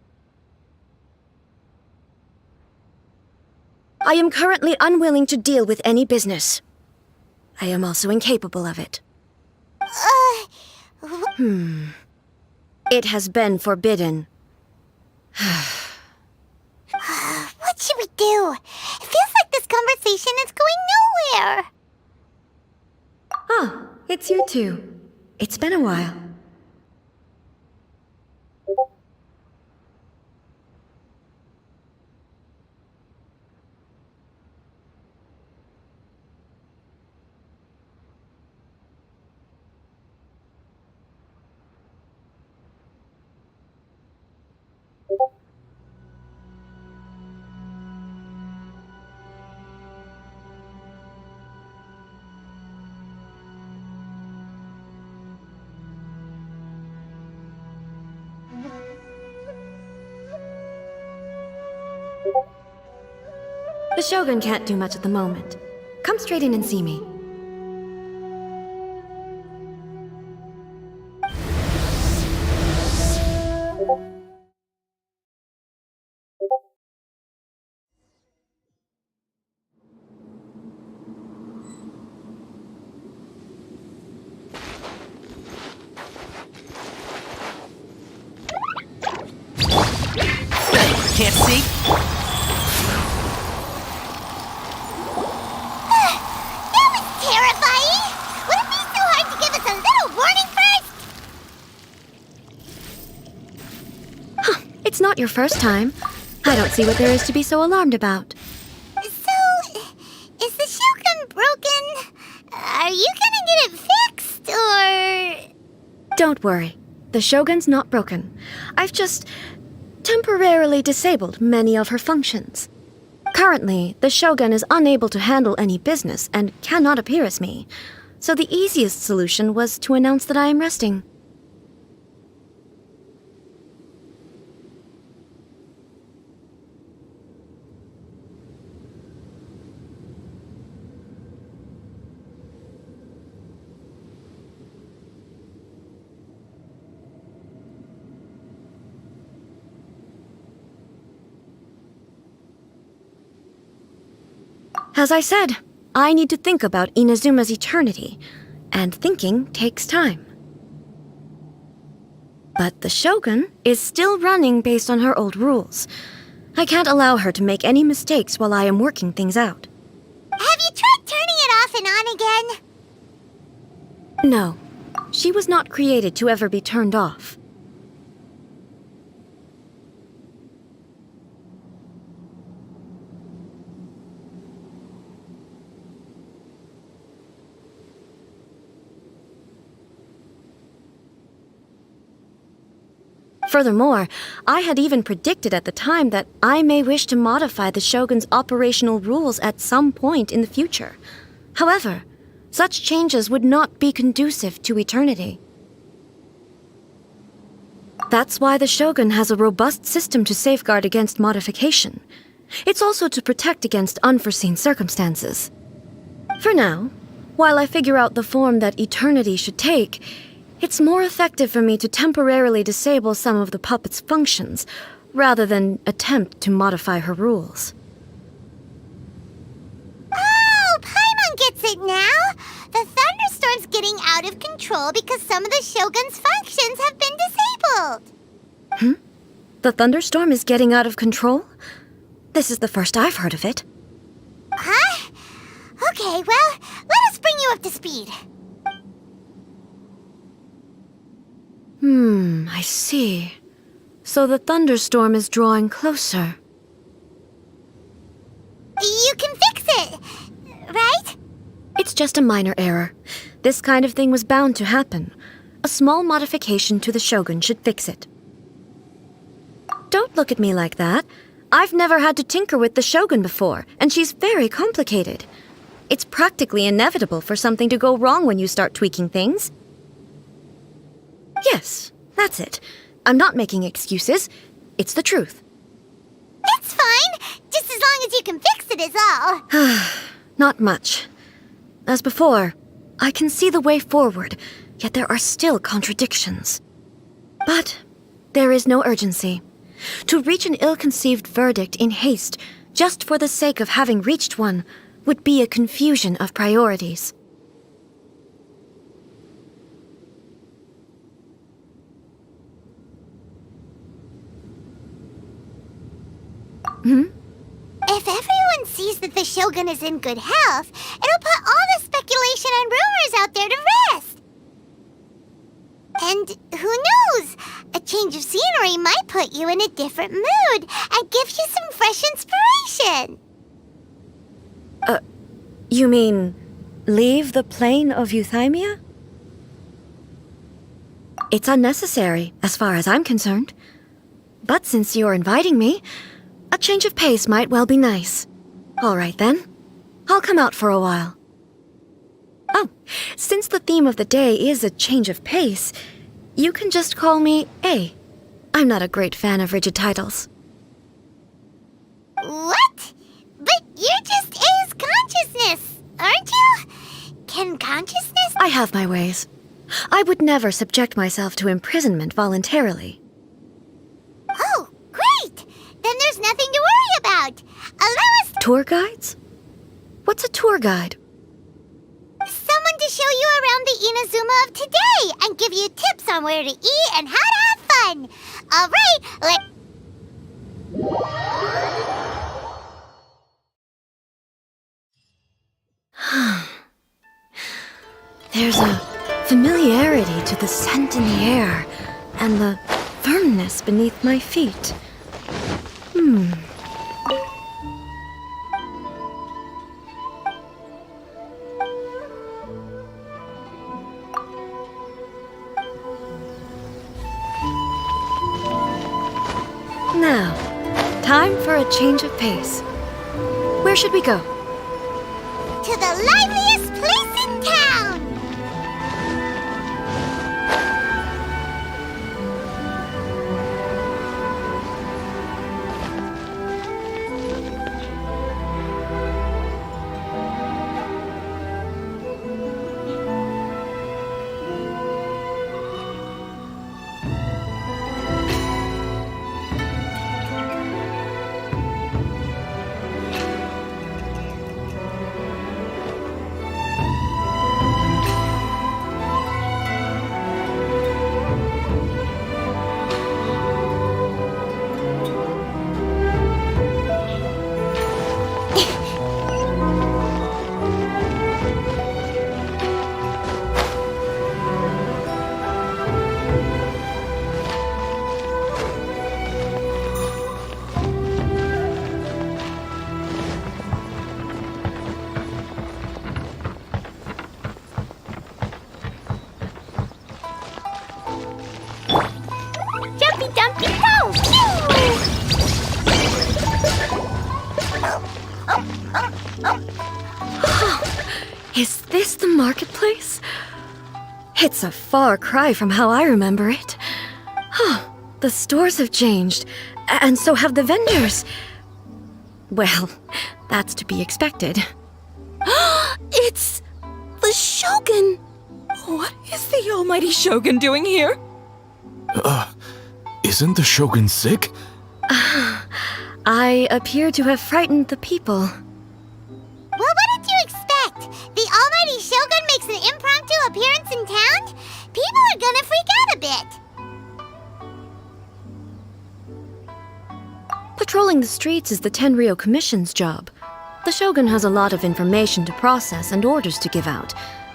I am currently unwilling to deal with any business. I am also incapable of it. It has been forbidden. What should we do? It feels like this conversation is going nowhere. Ah, it's you two. It's been a while. The Shogun can't do much at the moment. Come straight in and see me. Can't see? That was terrifying! Would it be so hard to give us a little warning first? It's not your first time. I don't see what there is to be so alarmed about. So, is the Shogun broken? Are you gonna get it fixed, or...? Don't worry. The Shogun's not broken. I've just temporarily disabled many of her functions. Currently, the Shogun is unable to handle any business and cannot appear as me. So the easiest solution was to announce that I am resting. As I said, I need to think about Inazuma's eternity, and thinking takes time. But the Shogun is still running based on her old rules. I can't allow her to make any mistakes while I am working things out. Have you tried turning it off and on again? No, she was not created to ever be turned off. Furthermore, I had even predicted at the time that I may wish to modify the Shogun's operational rules at some point in the future. However, such changes would not be conducive to eternity. That's why the Shogun has a robust system to safeguard against modification. It's also to protect against unforeseen circumstances. For now, while I figure out the form that eternity should take, it's more effective for me to temporarily disable some of the puppet's functions, rather than attempt to modify her rules. Oh, Paimon gets it now! The thunderstorm's getting out of control because some of the Shogun's functions have been disabled. The thunderstorm is getting out of control? This is the first I've heard of it. Huh? Okay, well, let us bring you up to speed. I see. So the thunderstorm is drawing closer. You can fix it, right? It's just a minor error. This kind of thing was bound to happen. A small modification to the Shogun should fix it. Don't look at me like that. I've never had to tinker with the Shogun before, and she's very complicated. It's practically inevitable for something to go wrong when you start tweaking things. Yes, that's it. I'm not making excuses. It's the truth. It's fine, just as long as you can fix it is all. Not much. As before, I can see the way forward, yet there are still contradictions. But there is no urgency. To reach an ill-conceived verdict in haste, just for the sake of having reached one, would be a confusion of priorities. If everyone sees that the Shogun is in good health, it'll put all the speculation and rumors out there to rest. And who knows? A change of scenery might put you in a different mood and give you some fresh inspiration. You mean, leave the plane of euthymia? It's unnecessary, as far as I'm concerned. But since you're inviting me, a change of pace might well be nice. All right, then. I'll come out for a while. Oh, since the theme of the day is a change of pace, you can just call me A. I'm not a great fan of rigid titles. What? But you're just A's consciousness, aren't you? Can consciousness... I have my ways. I would never subject myself to imprisonment voluntarily. Oh, great! Then there's nothing to worry about. Allow us... Tour guides? What's a tour guide? Someone to show you around the Inazuma of today and give you tips on where to eat and how to have fun. All right, There's a familiarity to the scent in the air and the firmness beneath my feet. Now, time for a change of pace. Where should we go? to the liveliest place in town! Jumpy, jumpy, go! Is this the marketplace? It's a far cry from how I remember it. The stores have changed, and so have the vendors. Well, that's to be expected. It's the Shogun! What is the almighty Shogun doing here? Isn't the Shogun sick? I appear to have frightened the people. Well, what did you expect? The almighty Shogun makes an impromptu appearance in town? People are gonna freak out a bit. Patrolling the streets is the Tenryou Commission's job. The Shogun has a lot of information to process and orders to give out.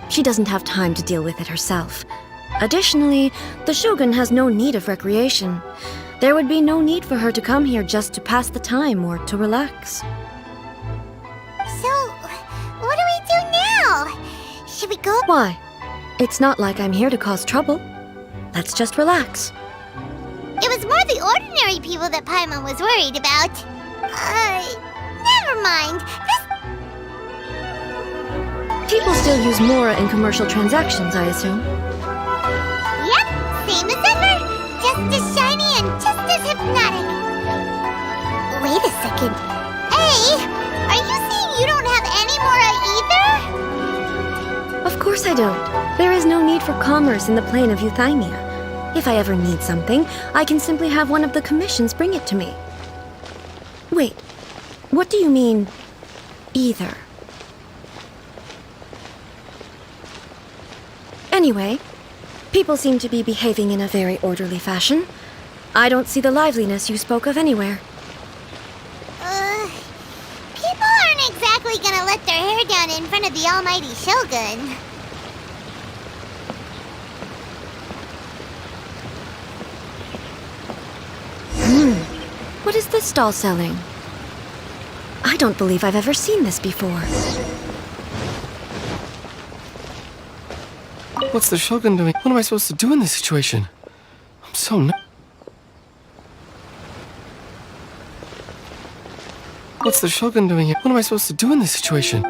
She doesn't have time to deal with it herself. Additionally, the Shogun has no need of recreation. There would be no need for her to come here just to pass the time or to relax. So, what do we do now? Should we go? Why? It's not like I'm here to cause trouble. Let's just relax. It was more the ordinary people that Paimon was worried about. Never mind. People still use Mora in commercial transactions, I assume. Yep, same as ever. Just as shiny and just as hypnotic. Wait a second. Hey, are you saying you don't have any Mora either? Of course I don't. There is no need for commerce in the plane of Euthymia. If I ever need something, I can simply have one of the commissions bring it to me. Wait, what do you mean, either? Anyway, people seem to be behaving in a very orderly fashion. I don't see the liveliness you spoke of anywhere. People aren't exactly gonna let their hair down in front of the almighty Shogun. What is this stall selling? I don't believe I've ever seen this before. What's the Shogun doing? What am I supposed to do in this situation? I'm so What's the Shogun doing here? What am I supposed to do in this situation?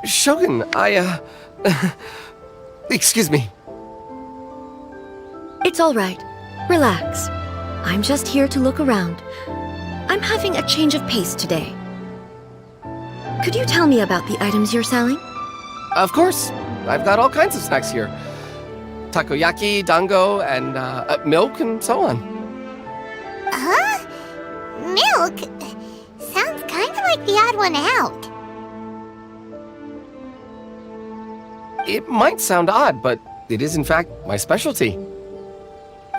Shogun, Excuse me. It's all right. Relax. I'm just here to look around. I'm having a change of pace today. Could you tell me about the items you're selling? Of course. I've got all kinds of snacks here. Takoyaki, dango, and milk, and so on. Huh? Milk? Sounds kind of like the odd one out. It might sound odd, but it is in fact my specialty.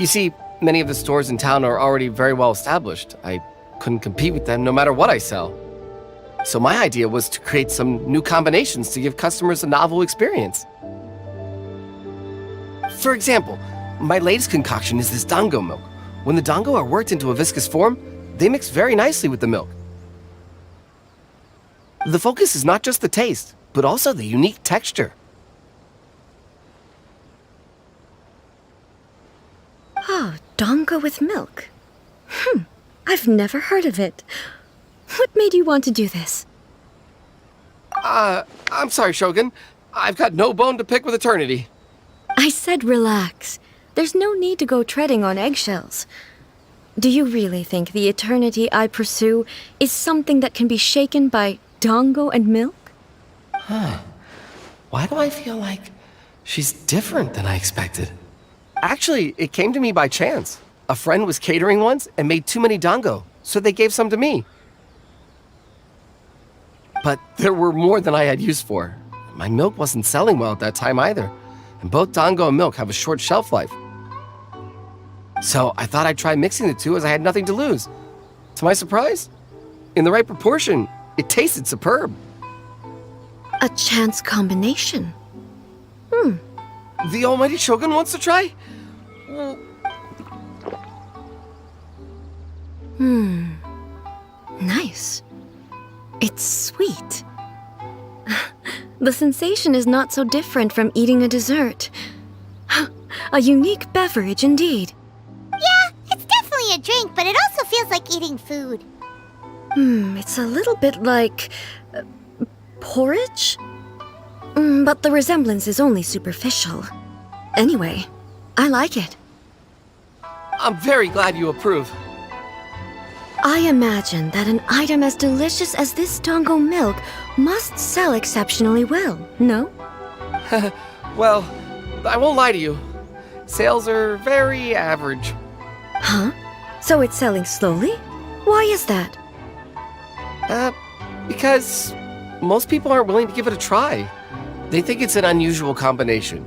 You see, many of the stores in town are already very well established. I couldn't compete with them no matter what I sell. So my idea was to create some new combinations to give customers a novel experience. For example, my latest concoction is this dango milk. When the dango are worked into a viscous form, they mix very nicely with the milk. The focus is not just the taste, but also the unique texture. Oh, dango with milk. I've never heard of it. What made you want to do this? I'm sorry, Shogun. I've got no bone to pick with eternity. I said relax. There's no need to go treading on eggshells. Do you really think the eternity I pursue is something that can be shaken by dango and milk? Why do I feel like she's different than I expected? Actually, it came to me by chance. A friend was catering once and made too many dango, so they gave some to me. But there were more than I had use for. My milk wasn't selling well at that time either, and both dango and milk have a short shelf life. So I thought I'd try mixing the two as I had nothing to lose. To my surprise, in the right proportion, it tasted superb. A chance combination. The almighty Shogun wants to try? Nice. It's sweet. The sensation is not so different from eating a dessert. A unique beverage indeed. Yeah, it's definitely a drink, but it also feels like eating food. It's a little bit like porridge? But the resemblance is only superficial. Anyway, I like it. I'm very glad you approve. I imagine that an item as delicious as this dango milk must sell exceptionally well, no? Well, I won't lie to you. Sales are very average. Huh? So it's selling slowly? Why is that? Because most people aren't willing to give it a try. They think it's an unusual combination,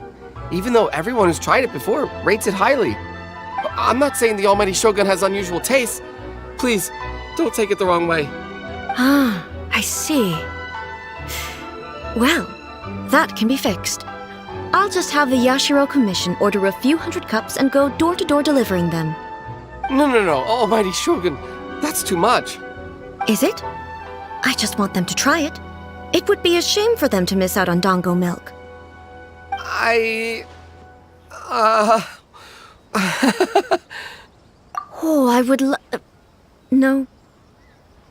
even though everyone who's tried it before rates it highly. I'm not saying the almighty Shogun has unusual tastes. Please, don't take it the wrong way. Ah, I see. Well, that can be fixed. I'll just have the Yashiro Commission order a few hundred cups and go door-to-door delivering them. No, almighty Shogun, that's too much. Is it? I just want them to try it. It would be a shame for them to miss out on dango milk. Oh, I would No.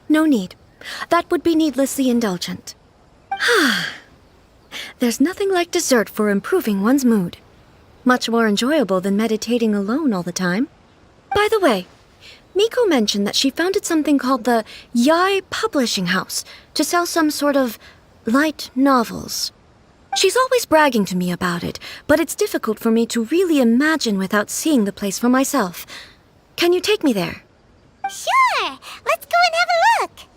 No need. That would be needlessly indulgent. There's nothing like dessert for improving one's mood. Much more enjoyable than meditating alone all the time. By the way, Miko mentioned that she founded something called the Yai Publishing House to sell some sort of light novels. She's always bragging to me about it, but it's difficult for me to really imagine without seeing the place for myself. Can you take me there? Sure! Let's go and have a look!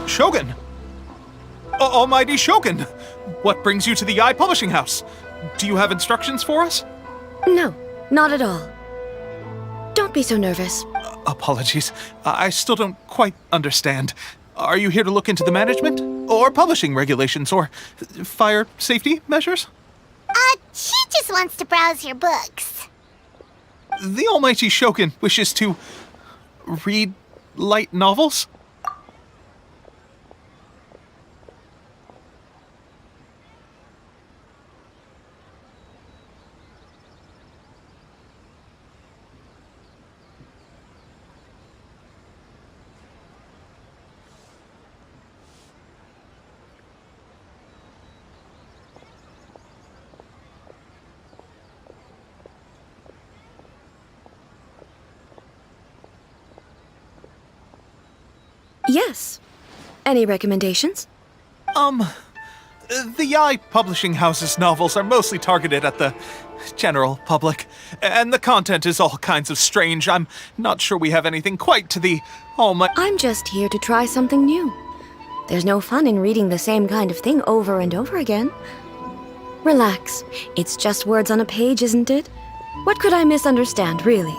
Shogun! Almighty Shogun! What brings you to the Eye Publishing House? Do you have instructions for us? No, not at all. Don't be so nervous. Apologies. I still don't quite understand. Are you here to look into the management? Or publishing regulations? Or fire safety measures? She just wants to browse your books. The Almighty Shogun wishes to read light novels? Yes. Any recommendations? The Eye Publishing House's novels are mostly targeted at the general public, and the content is all kinds of strange. I'm not sure we have anything quite to the almighty— I'm just here to try something new. There's no fun in reading the same kind of thing over and over again. Relax. It's just words on a page, isn't it? What could I misunderstand, really?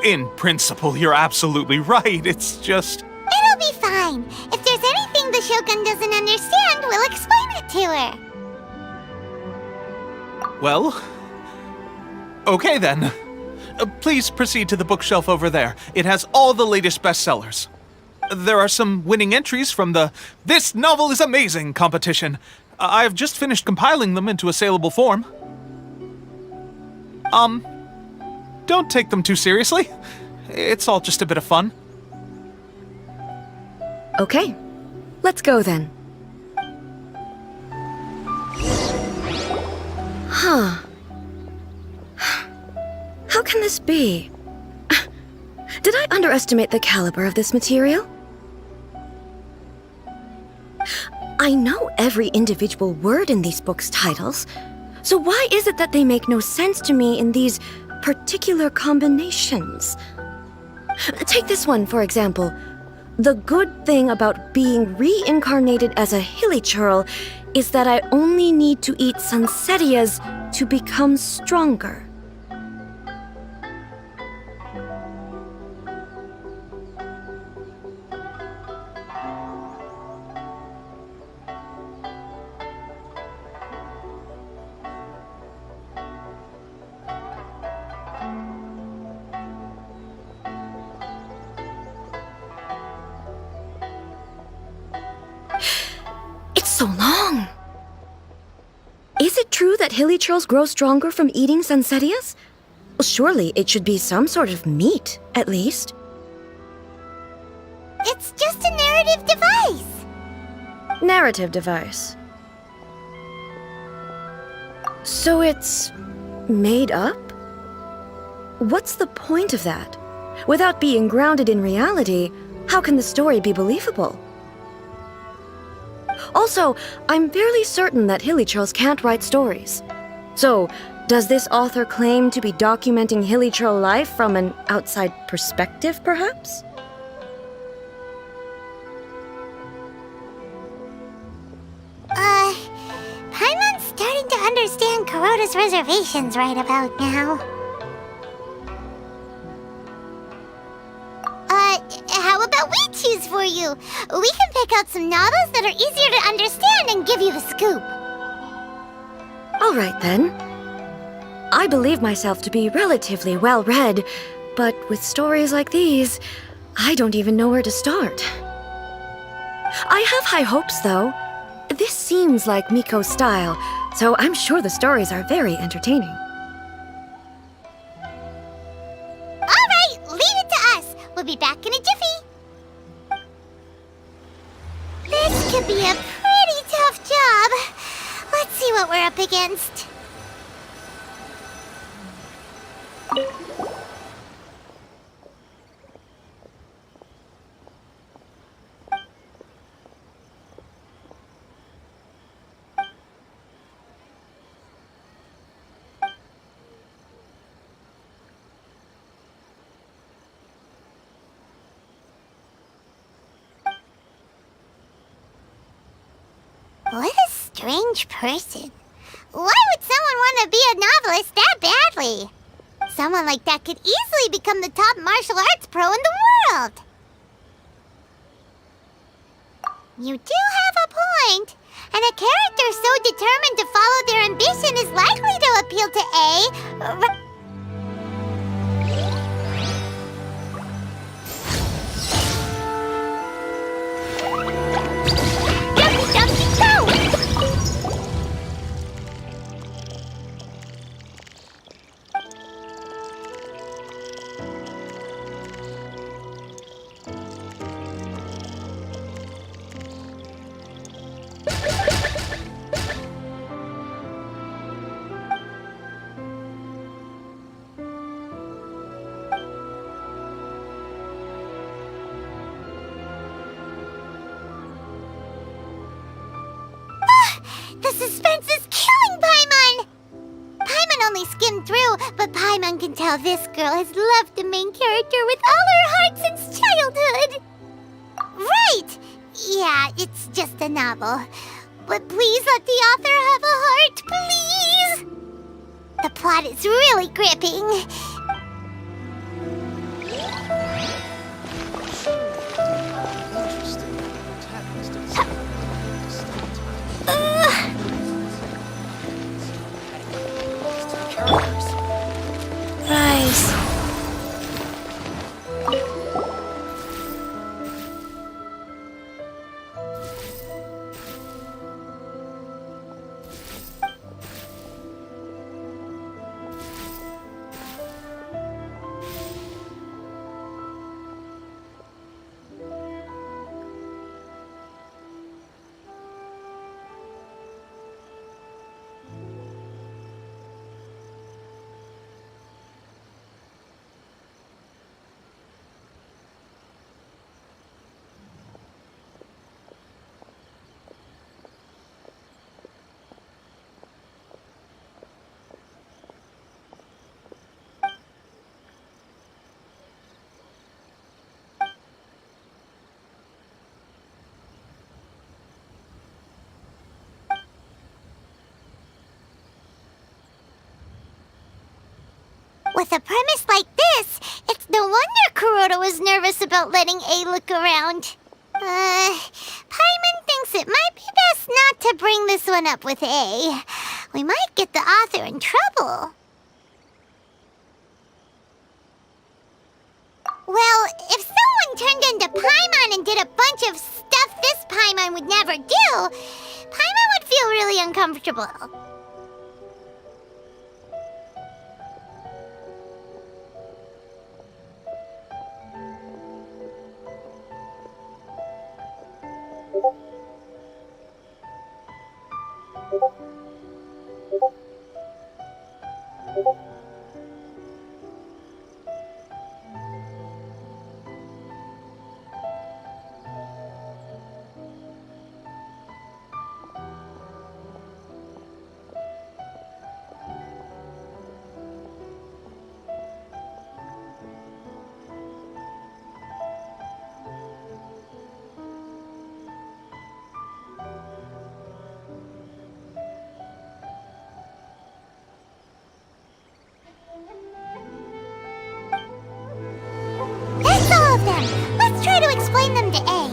In principle, you're absolutely right. It's just— It'll be fine. If there's anything the Shogun doesn't understand, we'll explain it to her. Well, okay then. Please proceed to the bookshelf over there. It has all the latest bestsellers. There are some winning entries from the "This Novel is Amazing" competition. I've just finished compiling them into a saleable form. Don't take them too seriously. It's all just a bit of fun. Okay. Let's go then. Huh. How can this be? Did I underestimate the caliber of this material? I know every individual word in these books' titles, so why is it that they make no sense to me in these particular combinations? Take this one, for example. The good thing about being reincarnated as a hilichurl is that I only need to eat sansetias to become stronger. So long. Is it true that hilichurls grow stronger from eating sansetias? Well, surely it should be some sort of meat, at least. It's just a narrative device. Narrative device. So it's made up? What's the point of that? Without being grounded in reality, how can the story be believable? Also, I'm fairly certain that hilichurls can't write stories. So, does this author claim to be documenting hilichurl life from an outside perspective, perhaps? Paimon's starting to understand Kuroda's reservations right about now. How about we choose for you? We can pick out some novels that are easier to understand and give you the scoop. All right, then. I believe myself to be relatively well-read, but with stories like these, I don't even know where to start. I have high hopes, though. This seems like Miko's style, so I'm sure the stories are very entertaining. All right, leave it to us. We'll be back in a jiffy. This could be a pretty tough job. Let's see what we're up against. What a strange person. Why would someone want to be a novelist that badly? Someone like that could easily become the top martial arts pro in the world. You do have a point. And a character so determined to follow their ambition is likely to appeal to A. The suspense is killing Paimon! Paimon only skimmed through, but Paimon can tell this girl has loved the main character with all her heart since childhood. Right! Yeah, it's just a novel. But please let the author have a heart, please! The plot is really gripping. Rise. With a premise like this, it's no wonder Kuroda was nervous about letting A look around. Paimon thinks it might be best not to bring this one up with A. We might get the author in trouble. Well, if someone turned into Paimon and did a bunch of stuff this Paimon would never do, Paimon would feel really uncomfortable. That's all of them! Let's try to explain them to A.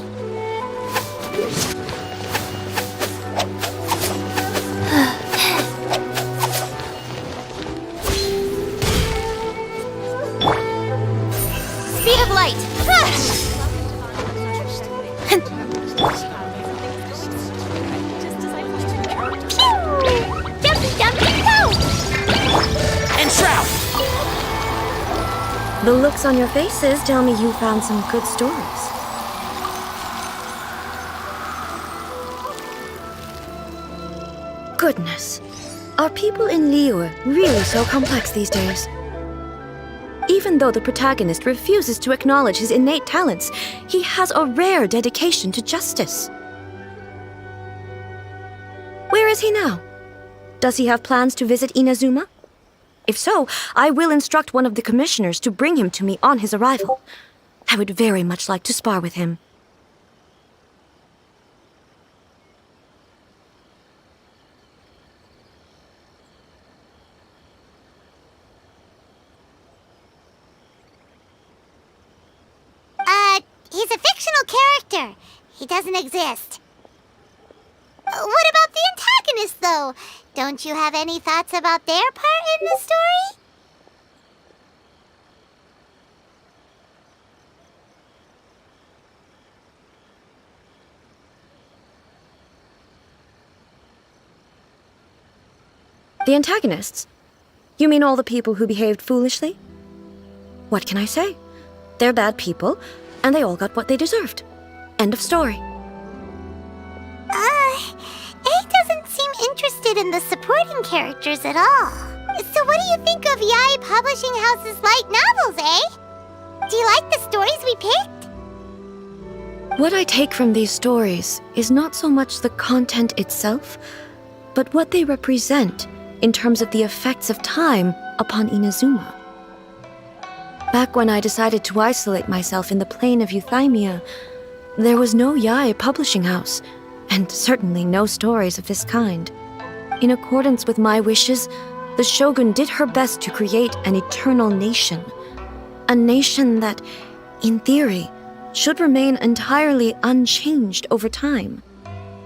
Speed of light! Jumpy, jumpy, go! And trout! The looks on your faces tell me you found some good stories. Goodness. Are people in Liyue really so complex these days? Even though the protagonist refuses to acknowledge his innate talents, he has a rare dedication to justice. Where is he now? Does he have plans to visit Inazuma? If so, I will instruct one of the commissioners to bring him to me on his arrival. I would very much like to spar with him. He's a fictional character. He doesn't exist. What about the antagonists, though? Don't you have any thoughts about their part in the story? The antagonists? You mean all the people who behaved foolishly? What can I say? They're bad people, and they all got what they deserved. End of story. A doesn't seem interested in the supporting characters at all. So what do you think of Yae Publishing House's light novels, eh? Do you like the stories we picked? What I take from these stories is not so much the content itself, but what they represent in terms of the effects of time upon Inazuma. Back when I decided to isolate myself in the plain of Euthymia, there was no Yae Publishing House, and certainly no stories of this kind. In accordance with my wishes, the Shogun did her best to create an eternal nation. A nation that, in theory, should remain entirely unchanged over time.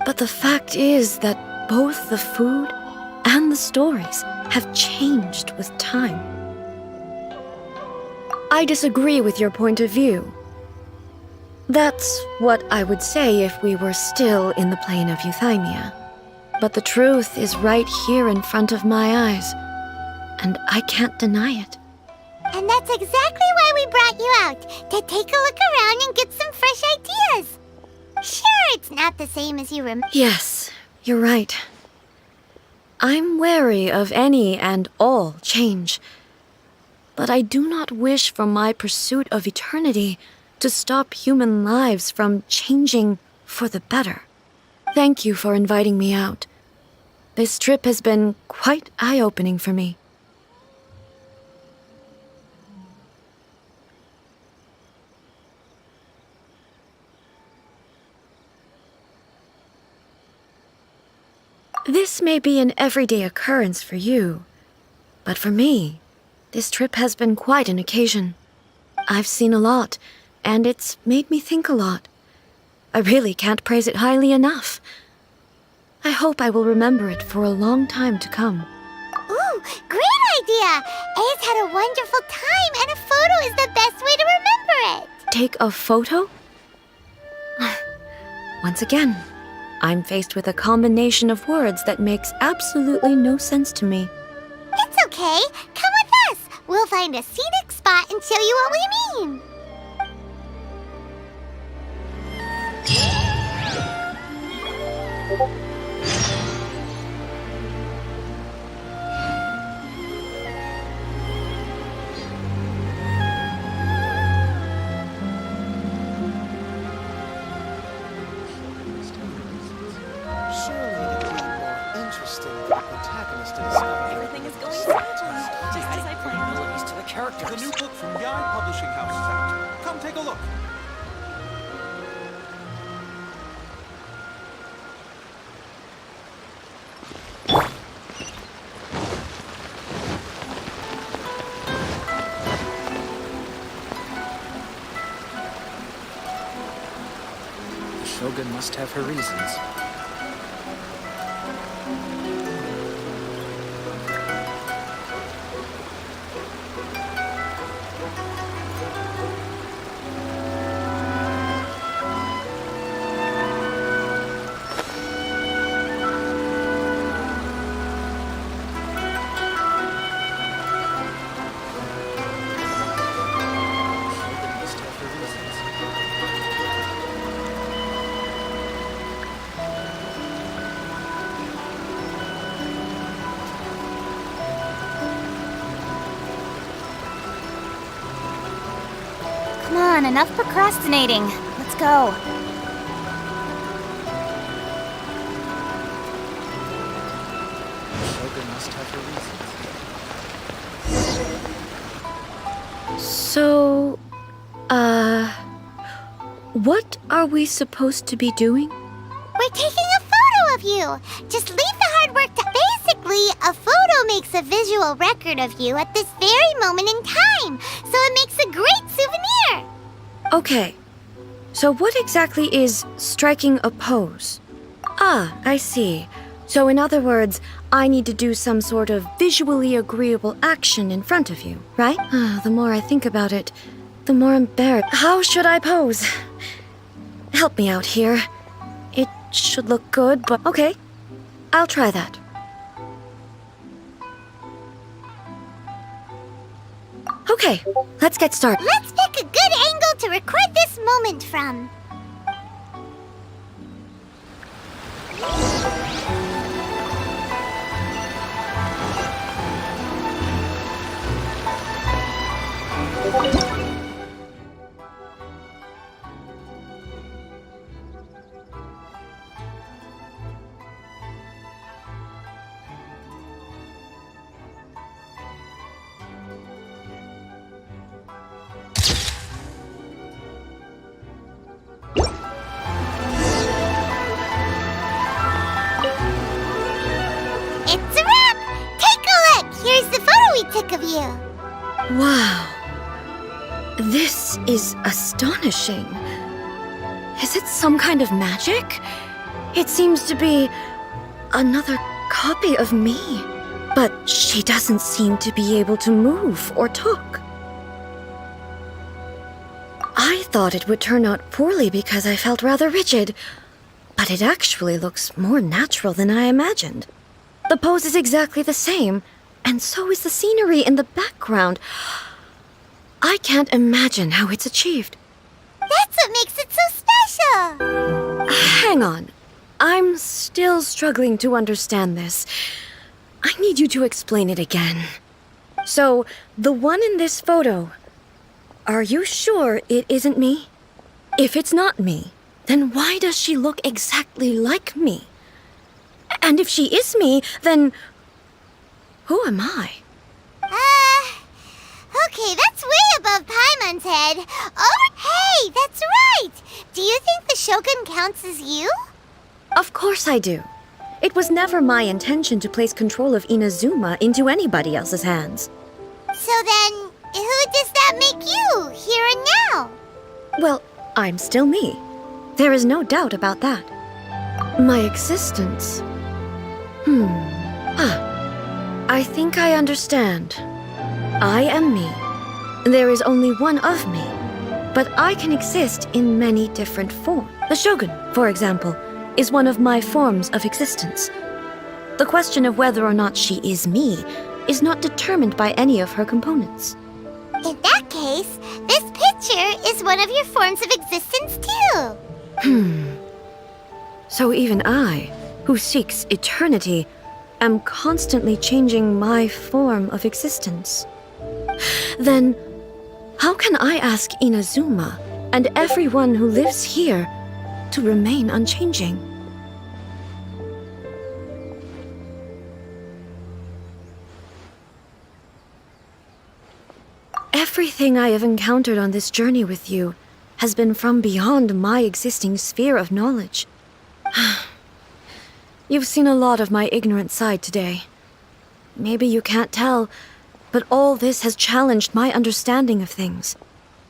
But the fact is that both the food and the stories have changed with time. I disagree with your point of view. That's what I would say if we were still in the plain of Euthymia. But the truth is right here in front of my eyes, and I can't deny it. And that's exactly why we brought you out, to take a look around and get some fresh ideas. Sure, it's not the same as you remember. Yes, you're right. I'm wary of any and all change. But I do not wish for my pursuit of eternity to stop human lives from changing for the better. Thank you for inviting me out. This trip has been quite eye-opening for me. This may be an everyday occurrence for you, but for me, this trip has been quite an occasion. I've seen a lot, and it's made me think a lot. I really can't praise it highly enough. I hope I will remember it for a long time to come. Ooh, great idea! A's had a wonderful time, and a photo is the best way to remember it. Take a photo? Once again, I'm faced with a combination of words that makes absolutely no sense to me. It's okay. Come with us. We'll find a scenic spot and show you what we mean. The new book from Yae Publishing House is out. Come take a look. The Shogun must have her reasons. Come on, enough procrastinating. Let's go. Shogun must have her reasons. So, what are we supposed to be doing? We're taking a photo of you. Just leave the hard work to... Basically, a photo makes a visual record of you at this very moment in time. So it makes a great souvenir. Okay, So what exactly is striking a pose? Ah, I see. So in other words, I need to do some sort of visually agreeable action in front of you, right? The more I think about it, the more embarrassed. How should I pose? Help me out here. It should look good, but okay. I'll try that. Okay, let's get started. Let's pick a good angle to record this moment from. It's a wrap! Take a look! Here's the photo we took of you. Wow. This is astonishing. Is it some kind of magic? It seems to be another copy of me. But she doesn't seem to be able to move or talk. I thought it would turn out poorly because I felt rather rigid, but it actually looks more natural than I imagined. The pose is exactly the same, and so is the scenery in the background. I can't imagine how it's achieved. That's what makes it so special! Hang on. I'm still struggling to understand this. I need you to explain it again. So, the one in this photo, are you sure it isn't me? If it's not me, then why does she look exactly like me? And if she is me, then who am I? Okay, that's way above Paimon's head. Oh, hey, that's right! Do you think the Shogun counts as you? Of course I do. It was never my intention to place control of Inazuma into anybody else's hands. So then, who does that make you, here and now? Well, I'm still me. There is no doubt about that. My existence. I think I understand. I am me. There is only one of me, but I can exist in many different forms. The Shogun, for example, is one of my forms of existence. The question of whether or not she is me is not determined by any of her components. In that case, this picture is one of your forms of existence too. So even I, who seeks eternity, am constantly changing my form of existence. Then, how can I ask Inazuma and everyone who lives here to remain unchanging? Everything I have encountered on this journey with you has been from beyond my existing sphere of knowledge. You've seen a lot of my ignorant side today. Maybe you can't tell, but all this has challenged my understanding of things.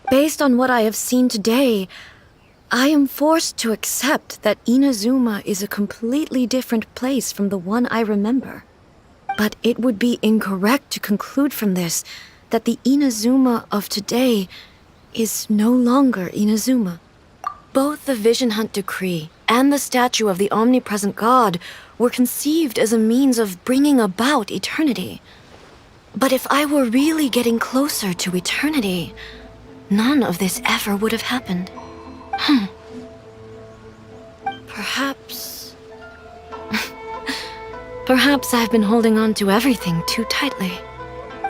Based on what I have seen today, I am forced to accept that Inazuma is a completely different place from the one I remember. But it would be incorrect to conclude from this that the Inazuma of today is no longer Inazuma. Both the Vision Hunt Decree and the statue of the omnipresent God were conceived as a means of bringing about eternity. But if I were really getting closer to eternity, none of this ever would have happened. Perhaps... Perhaps I've been holding on to everything too tightly.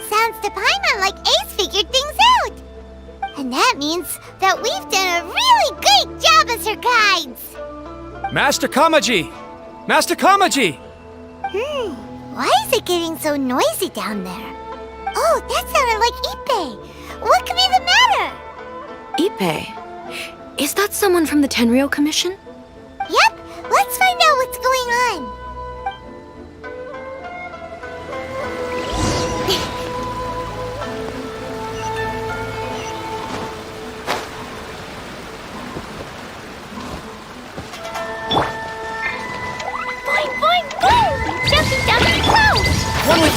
Sounds to Paimon like Ace figured things out. And that means that we've done a really great job as her guides. Master Kamaji! Master Kamaji! Why is it getting so noisy down there? Oh, that sounded like Ippei. What could be the matter? Ippei? Is that someone from the Tenryou Commission? Yep, let's find out what's going on.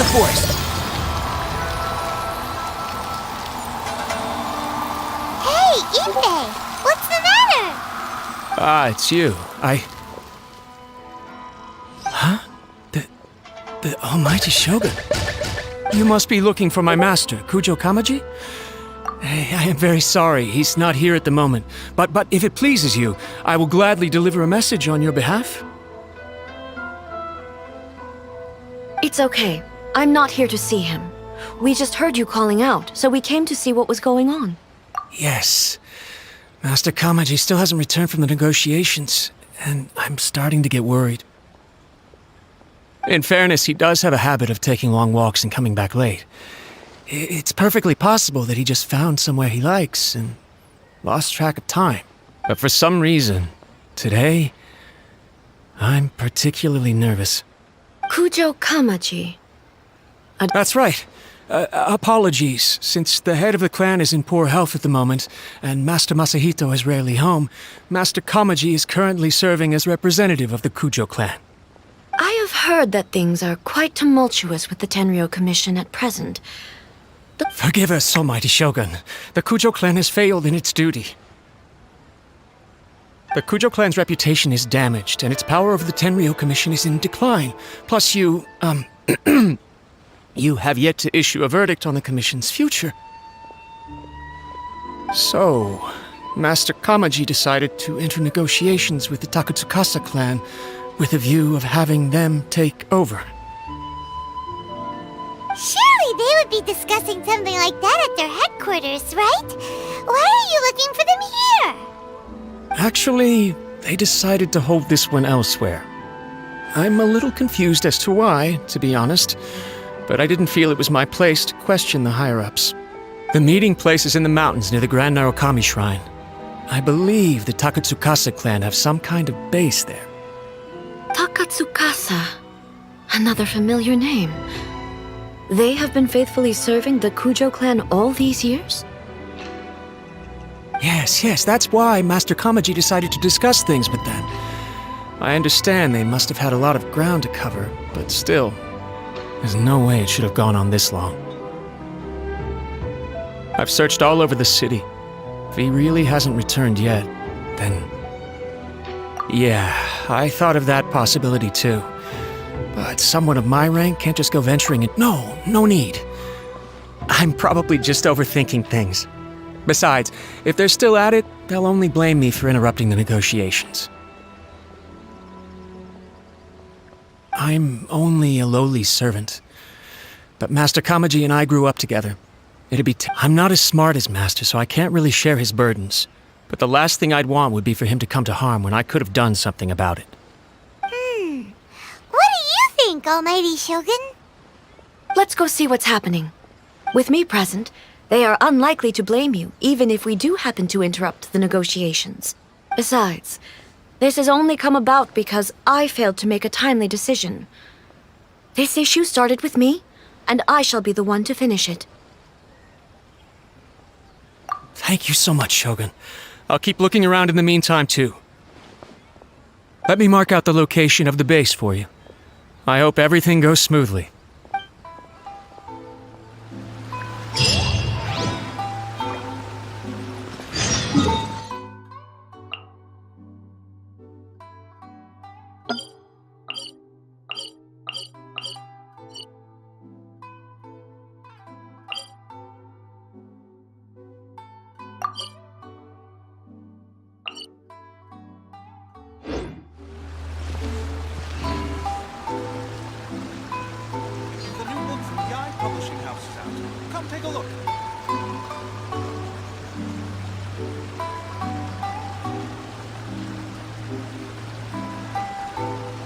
the forest. Hey, Ife! What's the matter? Ah, it's you. Huh? The almighty Shogun. You must be looking for my master, Kujo Kamaji? I am very sorry, he's not here at the moment. But if it pleases you, I will gladly deliver a message on your behalf. It's okay. I'm not here to see him. We just heard you calling out, so we came to see what was going on. Yes. Master Kamaji still hasn't returned from the negotiations, and I'm starting to get worried. In fairness, he does have a habit of taking long walks and coming back late. It's perfectly possible that he just found somewhere he likes and lost track of time. But for some reason, today, I'm particularly nervous. Kujo Kamaji. That's right. Apologies, since the head of the clan is in poor health at the moment, and Master Masahito is rarely home, Master Kamaji is currently serving as representative of the Kujo clan. I have heard that things are quite tumultuous with the Tenryo Commission at present. Forgive us, almighty Shogun. The Kujo clan has failed in its duty. The Kujo clan's reputation is damaged, and its power over the Tenryo Commission is in decline. Plus you have yet to issue a verdict on the Commission's future. So, Master Kamaji decided to enter negotiations with the Takatsukasa clan with a view of having them take over. Surely they would be discussing something like that at their headquarters, right? Why are you looking for them here? Actually, they decided to hold this one elsewhere. I'm a little confused as to why, to be honest, but I didn't feel it was my place to question the higher-ups. The meeting place is in the mountains near the Grand Narukami Shrine. I believe the Takatsukasa clan have some kind of base there. Takatsukasa. Another familiar name. They have been faithfully serving the Kujo clan all these years? Yes, that's why Master Kamaji decided to discuss things with them. I understand they must have had a lot of ground to cover, but still, there's no way it should have gone on this long. I've searched all over the city. If he really hasn't returned yet, then... Yeah, I thought of that possibility too. But someone of my rank can't just go venturing in... No need. I'm probably just overthinking things. Besides, if they're still at it, they'll only blame me for interrupting the negotiations. I'm only a lowly servant. But Master Kamaji and I grew up together. I'm not as smart as Master, so I can't really share his burdens. But the last thing I'd want would be for him to come to harm when I could have done something about it. What do you think, Almighty Shogun? Let's go see what's happening. With me present, they are unlikely to blame you, even if we do happen to interrupt the negotiations. Besides, this has only come about because I failed to make a timely decision. This issue started with me, and I shall be the one to finish it. Thank you so much, Shogun. I'll keep looking around in the meantime, too. Let me mark out the location of the base for you. I hope everything goes smoothly. The new book from the Publishing House is out. Come take a look.